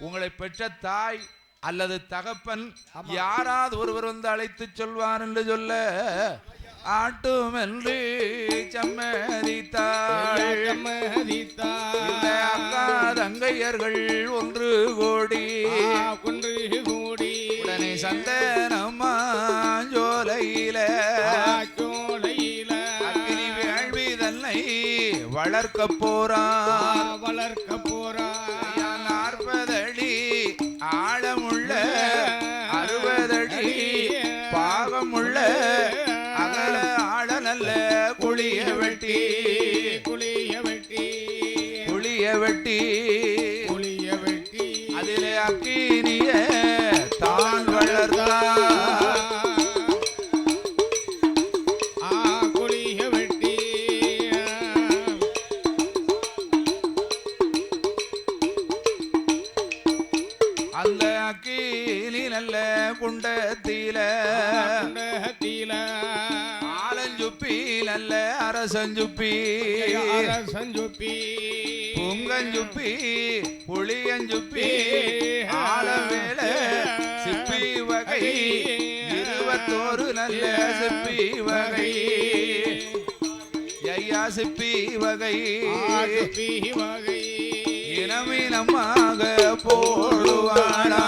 A: உங்களை பெற்ற தாய் அல்லது தகப்பன் யாராவது ஒருவர் வந்து அழைத்து சொல்வார் என்று சொல்ல ஆட்டுமென்று சம்மதித்தாள். அக்காதங்கையர்கள் ஒன்று கூடி உடனே சந்தனமாஞ்சோலையில அக்கினி வேள்வி தன்னை வளர்க்க போறான் 40 அடி ஆழமுள்ள 60 அடி பாகமுள்ள அகல ஆழ நல்ல குளிய வெட்டி அதிலே அக்கினிய தான் வளர்த்தார். அந்த அக்கினி நல்ல குண்டத்தில ஆலஞ்சுப்பி நல்ல அரசஞ்சுப்பி பொங்கஞ்சுப்பி புளியஞ்சுப்பி ஆலவேல சிப்பி வகை 21 நல்ல சிப்பி வகை ஐயா சிப்பி வகை இனமினமாக போடுவானா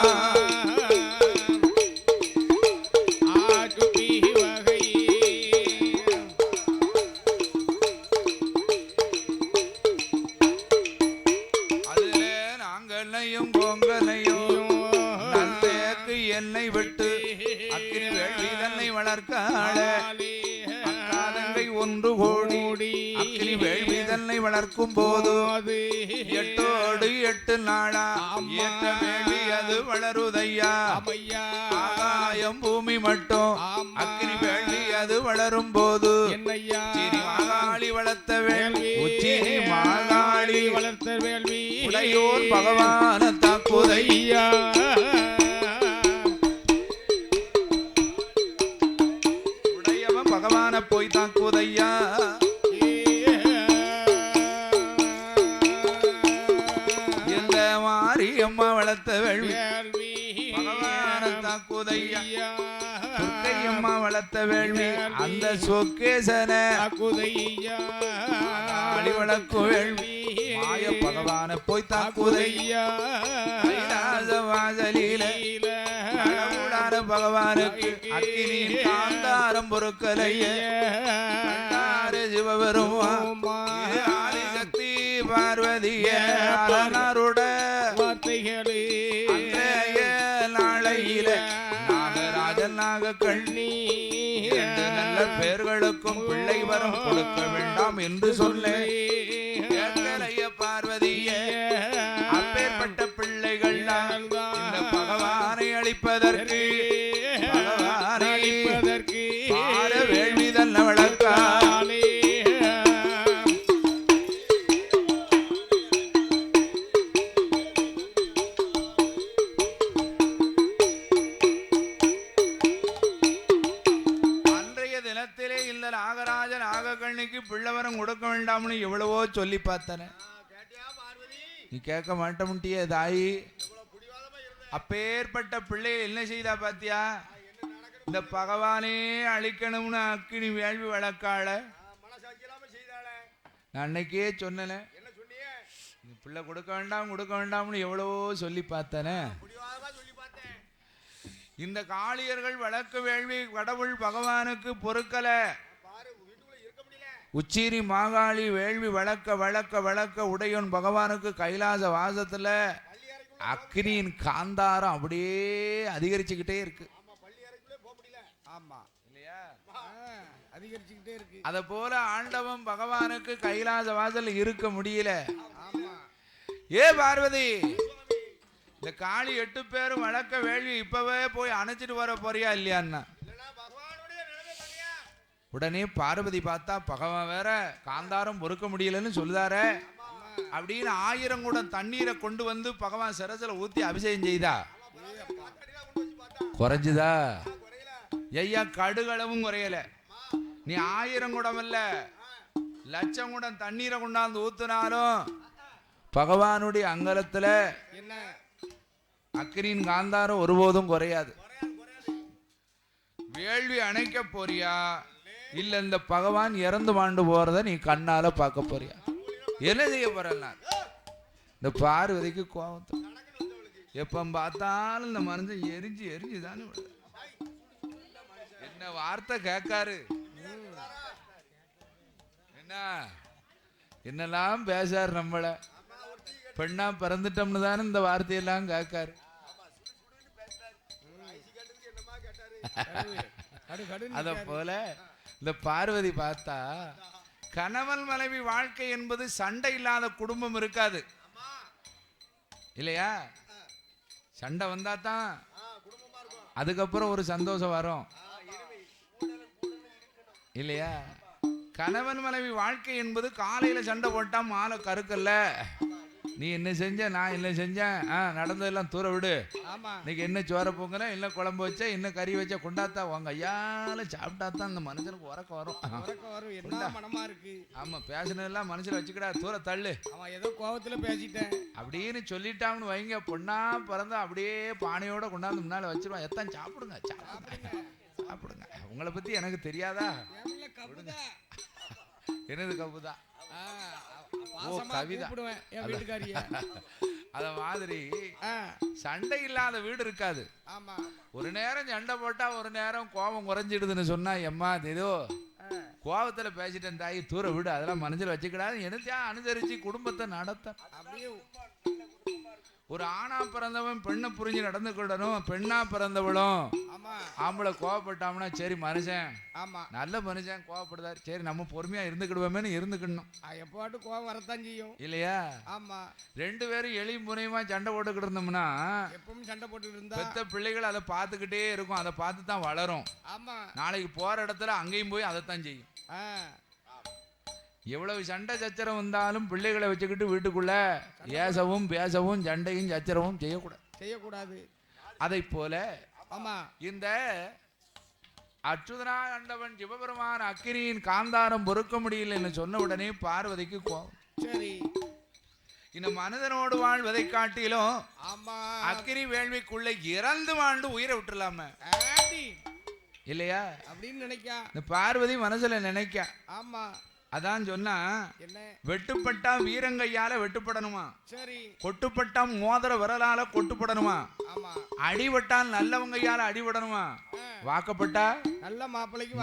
A: என்னை விட்டு அக்கினி வேள்வி தன்னை வளர்க்காதங்கை ஒன்று கோடி அக்கினி வேள்வி தன்னை வளர்க்கும் போது 8 நாளா ஏற்ற வேள்வி அது வளருதையா. ஆகாயம் பூமி மட்டும் அக்கினி வேள்வி அது வளரும் போது உச்சினி மாகாளி வளர்த்த வேள்வி உச்சினி மாகாளி வளர்த்த வேள்வி உடையோர் பகவான தாக்குதையா. பகவான போய் தாக்குதையா. எந்த மாரியம்மா வளர்த்த வேள்வி பகவான தாக்குதையா. துர்க்கையம்மா வளர்த்த வேள்வி அந்த சொக்கேசன அடி வளர்க்கும் வேள்வி மாய பகவான போய் தாக்குதையா. வாசலில பகவானுக்கு அக்கினியின் காந்தாரம் பொருட்களைய சிவபெருமான் ஆதிசக்தி பார்வதிய அரணருட வார்த்தைகளே நாளையில நாகராஜன் நாக கண்ணி நல்ல பேர்களுக்கும் பிள்ளை கொடுக்க வேண்டாம் என்று சொல்ல கேட்கலைய பார்வதியே அப்பேற்பட்ட பிள்ளைகள் இந்த பகவானை அழிப்பதற்கு பகவானை அழிப்பதற்கு பார வேள்விதல் வழக்காலே நாகராஜன் நாகக்கண்ணிக்கு பிள்ளவரம் கொடுக்க வேண்டாம்னு எவ்வளவோ சொல்லி பார்த்தன. நீ கேட்க மாட்டமுட்டியே தாயி. அப்பேற்பட்ட பிள்ளைகள் என்ன செய்தா பாத்தியா? இந்த பகவானே அழிக்கணும்னு அக்கினி வேள்வி வழக்காள நான் அன்னைக்கே சொன்னேன். பிள்ளை கொடுக்க வேண்டாம்னு எவ்வளவோ சொல்லி பார்த்தன. இந்த காளியர்கள் வழக்கு வேள்வி கடவுள் பகவானுக்கு பொறுக்கல. உச்சீரி மாகாளி வேள்வி வழக்க உடையோன் பகவானுக்கு கைலாச வாசத்துல அக்னியின் காந்தாரம் அப்படியே அதிகரிச்சுக்கிட்டே இருக்கு. அத போல ஆண்டவன் பகவானுக்கு கைலாச வாசல் இருக்க முடியல. ஏ பார்வதி, இந்த காளி 8 பேரும் வழக்க வேள்வி இப்பவே போய் அணைச்சிட்டு வர போறியா இல்லையான்னா? உடனே பார்வதி பார்த்தா பகவான் வேற காந்தாரம் பொறுக்க முடியலன்னு சொல்லுதார அப்படின்னு 1000 குடம் தண்ணீரை கொண்டு வந்து பகவான் சிரசில ஊத்தி அபிஷேகம் செய்தா. குறைஞ்சுதா? ஐயா கடுகளவும் குறையல. நீ 1000 குடம் இல்ல 1,00,000 குடம் தண்ணீரை கொண்டாந்து ஊத்துனாலும் பகவானுடைய அங்கலத்துல அக்கினியின் காந்தாரம் ஒருபோதும் குறையாது. வேள்வி அணைக்க போறியா இல்ல இந்த பகவான் இறந்து மாண்டு போறத நீ கண்ணால பார்க்க போறியா? என்ன செய்ய போற? இந்த பார்வதிக்கு கோபம். எப்ப பார்த்தாலும் இந்த மனுஷன் எரிஞ்சுதானே என்ன வார்த்தை கேட்காரு. என்ன என்னெல்லாம் பேசாரு. நம்மள பெண்ணா பிறந்துட்டோம்னு தானே இந்த வார்த்தையெல்லாம் கேட்காரு. அத போல இந்த பார்வதி பார்த்தா கணவன் மனைவி வாழ்க்கை என்பது சண்டை இல்லாத குடும்பம் இருக்காது இல்லையா? சண்டை வந்தா தான் அதுக்கப்புறம் ஒரு சந்தோஷம் வரும் இல்லையா? கணவன் மனைவி வாழ்க்கை என்பது காலையில சண்டை போட்டா மாலை கருக்கல்ல. நீ என்ன செஞ்ச நான் என்ன செஞ்சேன் நடந்ததெல்லாம் தூர விடு. இன்னைக்கு என்ன சோற பொங்கல இல்ல குழம்பு வச்ச என்ன கறி வச்ச கொண்டாத்தா உங்க ஐயால சாப்பிட்டா தான் அந்த மனுஷனுக்கு உறக்கம் வரும். ஆமா பேசினதெல்லாம் மனுஷன் வச்சுக்கிடா தூர தள்ளு.
B: அவன் ஏதோ கோபத்துல பேசிட்டேன்
A: அப்படின்னு சொல்லிட்டான்னு வைங்க. பொண்ணா பிறந்து அப்படியே பானையோட கொண்டாந்து முன்னால வச்சிருவான். எத்தான் சாப்பிடுங்க சாப்பிடுங்க. உங்களை பத்தி எனக்கு தெரியாதா? என்னது கப்புதா? அத மாதிரி சண்டை இல்லாத வீடு இருக்காது. ஒரு நேரம் சண்டை போட்டா ஒரு நேரம் கோபம் குறைஞ்சிடுதுன்னு சொன்னா எம்மா ஏதோ கோபத்துல பேசிட்டேன் தாயி தூர விடு அதெல்லாம் மனசுல வச்சுக்கிடாது. என்னத்தையா அனுசரிச்சு குடும்பத்தை நடத்த. ஒரு ஆணா பிறந்தவன் பெண்ணை புரிஞ்சு நடந்துக்கிடணும். பெண்ணா பிறந்தவளும் ஆம்பளை கோவப்பட்டாம்னா சரி மனுஷன் நல்ல மனுஷன் கோவப்படுதாரு சரி நம்ம பொறுமையா இருந்துக்கிடுவோமேன்னு இருந்துக்கணும்.
B: எப்பாட்டு கோவம் வரத்தான் செய்யும் இல்லையா? ஆமா.
A: 2 பேரும் எளி முனையுமா சண்டை போட்டுக்கிட்டு இருந்தோம்னா
B: எப்பவும் சண்டை போட்டு இருந்தா
A: பெத்த பிள்ளைகள் அதை பார்த்துக்கிட்டே இருக்கும். அதை பார்த்து தான் வளரும். ஆமா. நாளைக்கு போற இடத்துல அங்கேயும் போய் அதைத்தான் செய்யும். எவ்வளவு சண்டை சச்சரவு வந்தாலும் பிள்ளைகளை வச்சுக்கிட்டு வீட்டுக்குள்ள ஏசவும் பேசவும் சண்டையும் சச்சரவும் செய்யக்கூடாது. அதை போல இந்த அச்சுதனா ஆண்டவன் சிவபெருமான் அக்கினியின் காந்தாரம் பொறுக்க முடியலன்னு சொன்ன உடனே பார்வதிக்கு கோபம். சரி இந்த மனிதனோடு வாழ்வதை காட்டிலும் அக்கினி வேள்விக்குள்ள இறந்து வாழ்ந்து உயிரை விட்டுலாம இல்லையா அப்படின்னு நினைக்க இந்த பார்வதி மனசுல நினைக்க. ஆமா அதான் சொன்னா வெட்டுப்பட்டா வீரங்கையால வெட்டுப்படணுமா? சரி. கொட்டுப்பட்டா மோதிர விரலால கொட்டுப்படணுமா? ஆமா. அடிபட்டால் நல்லவங்கையால அடிபடணுமா? வாக்கப்பட்டா நல்ல மாப்பிளைக்கு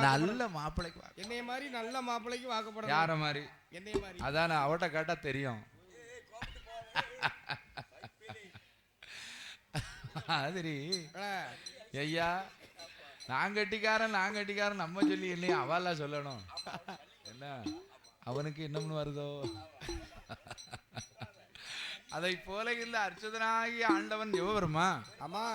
B: என்னைய மாதிரி நல்ல மாப்பிளைக்கு வாக்கப்படணும்.
A: யார மாதிரி? என்னைய மாதிரி. அதான் அவட்ட கேட்டா தெரியும். சரி ஐயா நான் கட்டிக்காரன் நம்ம சொல்லி இல்லையா அவெல்லாம் சொல்லணும். என்ன அவனுக்கு என்னம்னு வருதோ அதை போல இந்த அர்ச்சுதனாகி ஆண்டவன் சிவபெருமா
B: ஆமா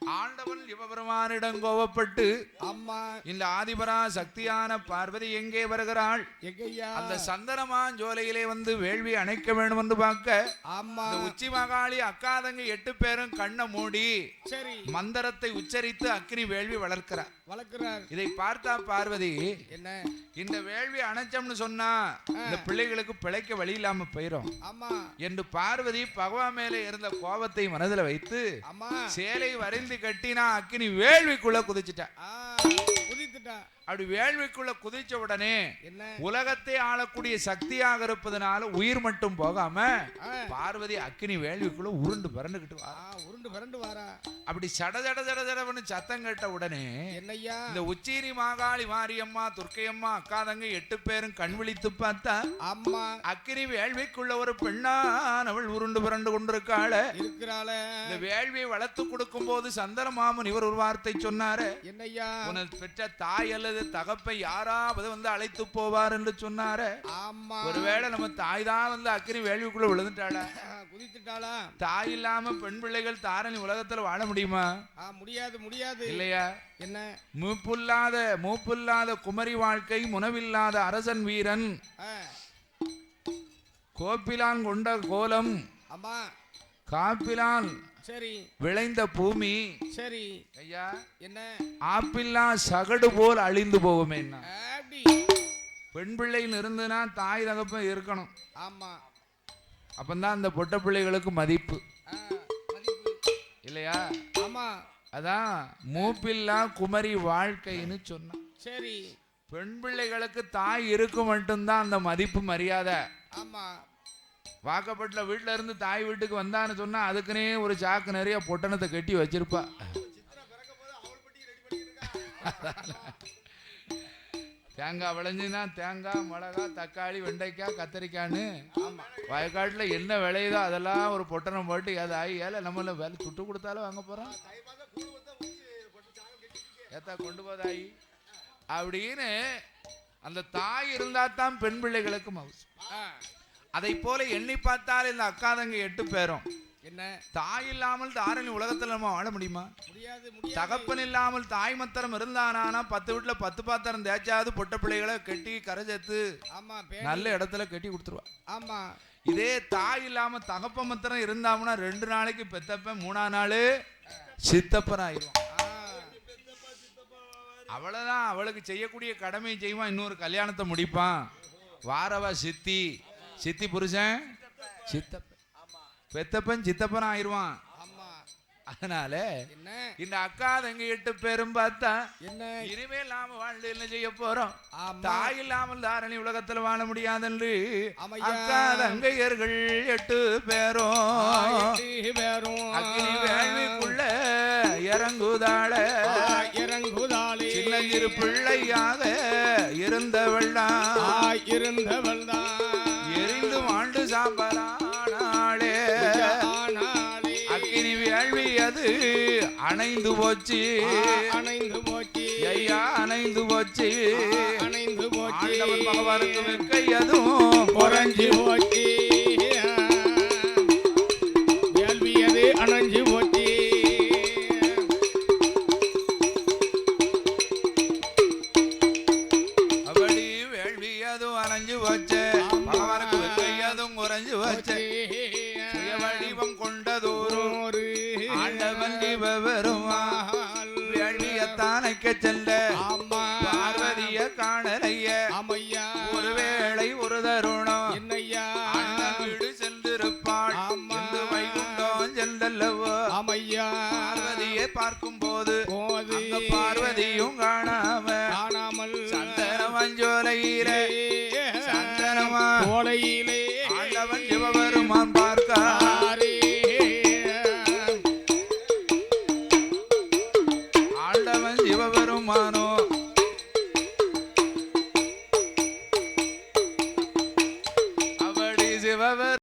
A: ஆண்டவன் சிவபெருமானிடம் கோபப்பட்டு
B: ஆமா
A: இந்த ஆதிபரா சக்தியான பார்வதி எங்கே வருகிறாள்
B: எங்கய்யா
A: அந்த சந்தனமான் ஜோலையிலே வந்து வேள்வி அணைக்க வேண்டும் என்று பார்க்க
B: ஆமா
A: இந்த உச்சி மகாளி அக்காதங்க 8 பேரும் கண்ணை மூடி
B: சரி
A: மந்திரத்தை உச்சரித்து அக்னி வேள்வி வளர்க்கிறார் இதை பார்த்தா பார்வதி
B: என்ன
A: இந்த வேள்வி அணைச்சோம்னு சொன்னா இந்த பிள்ளைகளுக்கு பிழைக்க வழி இல்லாம போயிரும்
B: ஆமா
A: என்று பார்வதி பகவான் மேலே இருந்த கோபத்தை மனதில் வைத்து
B: ஆமா
A: சேலை வரைந்து கட்டினா அக்னி வேள்விக்குள்ள குதிச்சுட்டா
B: குதித்துட்டா
A: அப்படி வேள்விக்குள்ள குதிச்ச உடனே
B: என்ன
A: உலகத்தை ஆளக்கூடிய சக்தியாக இருப்பதனால உயிர் மட்டும் போகாம பார்வதி அக்னி வேள்விக்குள்ள உருண்டு பரண்டுகிட்டு
B: வாரா
A: அப்படி சட ஜட ஜட ஜடவனு சத்தம் கேட்ட உடனே
B: என்னய்யா
A: இந்த உச்சீரி மாகாளி மாரியம்மா துர்க்கையம்மா அக்காதங்க 8 பேரும் கண் விழித்து பார்த்தா
B: அம்மா
A: அக்னி வேள்விக்குள்ள ஒரு பெண்ணானவள் உருண்டு புரண்டு கொண்டிருக்காள
B: இருக்கிறாளே
A: இந்த வேள்வியை வளர்த்து கொடுக்கும் போது சந்தன மாமன் இவர் ஒரு வார்த்தை சொன்னாரு
B: என்னய்யா
A: உனக்கு பெற்ற தாய் அல்லது தகப்பை யாராவது வந்து அழைத்து போவார் என்று சொன்னாரு
B: ஆமா
A: ஒருவேளை நம்ம தாய் தான் வந்து அக்னி வேள்விக்குள்ள விழுந்துட்டாளா
B: குதித்துட்டாளா
A: தாய் இல்லாம பெண் பிள்ளைகள் தாரணி உலகத்துல வாழ முடியுமா
B: முடியாது
A: இல்லையா
B: என்ன
A: மூப்புல்லாத குமரி வாழ்க்கை முனவில்லாத அரசன் வீரன் கோப்பிலான் கொண்ட கோலம்
B: அம்மா
A: காப்பிலான்
B: சரி
A: விளைந்த பூமி
B: சரி
A: ஐயா
B: என்ன
A: ஆப்பில்லா சகடு போல் அழிந்து போகுமே பெண் பிள்ளைன்னு இருந்துன்னா தாய் தகப்பன் இருக்கணும்
B: ஆமா
A: அப்பந்தான் அந்த பொட்ட பிள்ளைகளுக்கு மதிப்பு இல்லையா
B: ஆமா
A: அதான் மூப்பில்லா குமரி வாழ்க்கைன்னு சொன்னான்
B: சரி
A: பெண் பிள்ளைகளுக்கு தாய் இருக்கு மட்டும்தான் அந்த மதிப்பு மரியாதை
B: ஆமா
A: வாக்கப்பட்ட வீட்டுல இருந்து தாய் வீட்டுக்கு வந்தான்னு சொன்னா அதுக்குன்னே ஒரு சாக்கு நிறைய பொட்டணத்தை கட்டி வச்சிருப்பா தேங்காய் விளைஞ்சுன்னா தேங்காய் மிளகா தக்காளி வெண்டைக்காய் கத்திரிக்காய்னு வயக்காட்டில் என்ன விளையுதோ அதெல்லாம் ஒரு பொட்டணம் போட்டு ஏதாயி ஏல நம்மள வேலை சுட்டு கொடுத்தாலும் வாங்க போறோம் ஏத்தா கொண்டு போதாயி அப்படின்னு அந்த தாய் இருந்தா தான் பெண் பிள்ளைகளுக்கு மவுசு அதை போல எண்ணி பார்த்தால் இந்த அக்காதங்க 8 பேரும்
B: என்ன
A: தாய் இல்லாமல் தாரணி உலகத்துல நம்ம வாழ முடியுமா
B: முடியாது
A: தகப்பன் இல்லாமல் தாய் மத்திரம் இருந்தானா 10 வீட்டுல 10 பாத்திரம் தேய்ச்சாவது பொட்ட பிள்ளைகளை கட்டி கரை சேர்த்து நல்ல இடத்துல கட்டி கொடுத்துருவா
B: ஆமா
A: இதே தாய் இல்லாம தகப்ப மத்திரம் இருந்தாம்னா 2 நாளைக்கு பெத்தப்ப 3ஆம் நாள் சித்தப்பன் ஆயிரும் அவ்வளவுதான் அவளுக்கு செய்யக்கூடிய கடமையை செய்வான் இன்னொரு கல்யாணத்தை முடிப்பான் வாரவா சித்தி புருஷன் சித்தப்பன் பெத்தப்பன் சித்தப்பன் ஆயிடுவான் அதனால இந்த அக்கா தங்க 8 பேரும் பார்த்தா
B: என்ன
A: இனிமேல் நாம வாழ்ந்து என்ன செய்ய போறோம் தாய் இல்லாமல் தாரணி உலகத்துல வாழ முடியாது என்று அக்கா தங்கையர்கள் 8 பேரும் அக்னி வேள்விக்குள்ள இறங்குதாளே சின்னஞ்சிறு பிள்ளையாக இருந்தவள்தான் எரிந்து மாண்டு சாம்பலானாளே அக்கினி வேள்வி அது அணைந்து போச்சு ஐயா அணைந்து போச்சு ஆண்டவன் பகவானுக்கு வெக்கை அதுவும்
B: குறைஞ்சு போச்சு வேள்வி அது அணைஞ்சு போச்சு
A: அப்படி வேள்வி அதுவும் அணைஞ்சு போச்சு பகவானுக்கு வெக்கை அதுவும் குறைஞ்சு போச்சு வடிவம் கொண்டதோறும் ஆண்டவன் வருவான் வேள்வியத்தானைக்க செல்ல பார்வதிய காணலைய ஒருவேளை ஒரு தருணம் அண்ணன் வீடு சென்றிருப்பாள் என்று வைகுண்டம் சென்றல்லவோ பார்வதியை பார்க்கும் போது பார்வதியும் காணாமல் சந்தன மஞ்சோலையிலே சந்தனமா
B: ஓலையிலே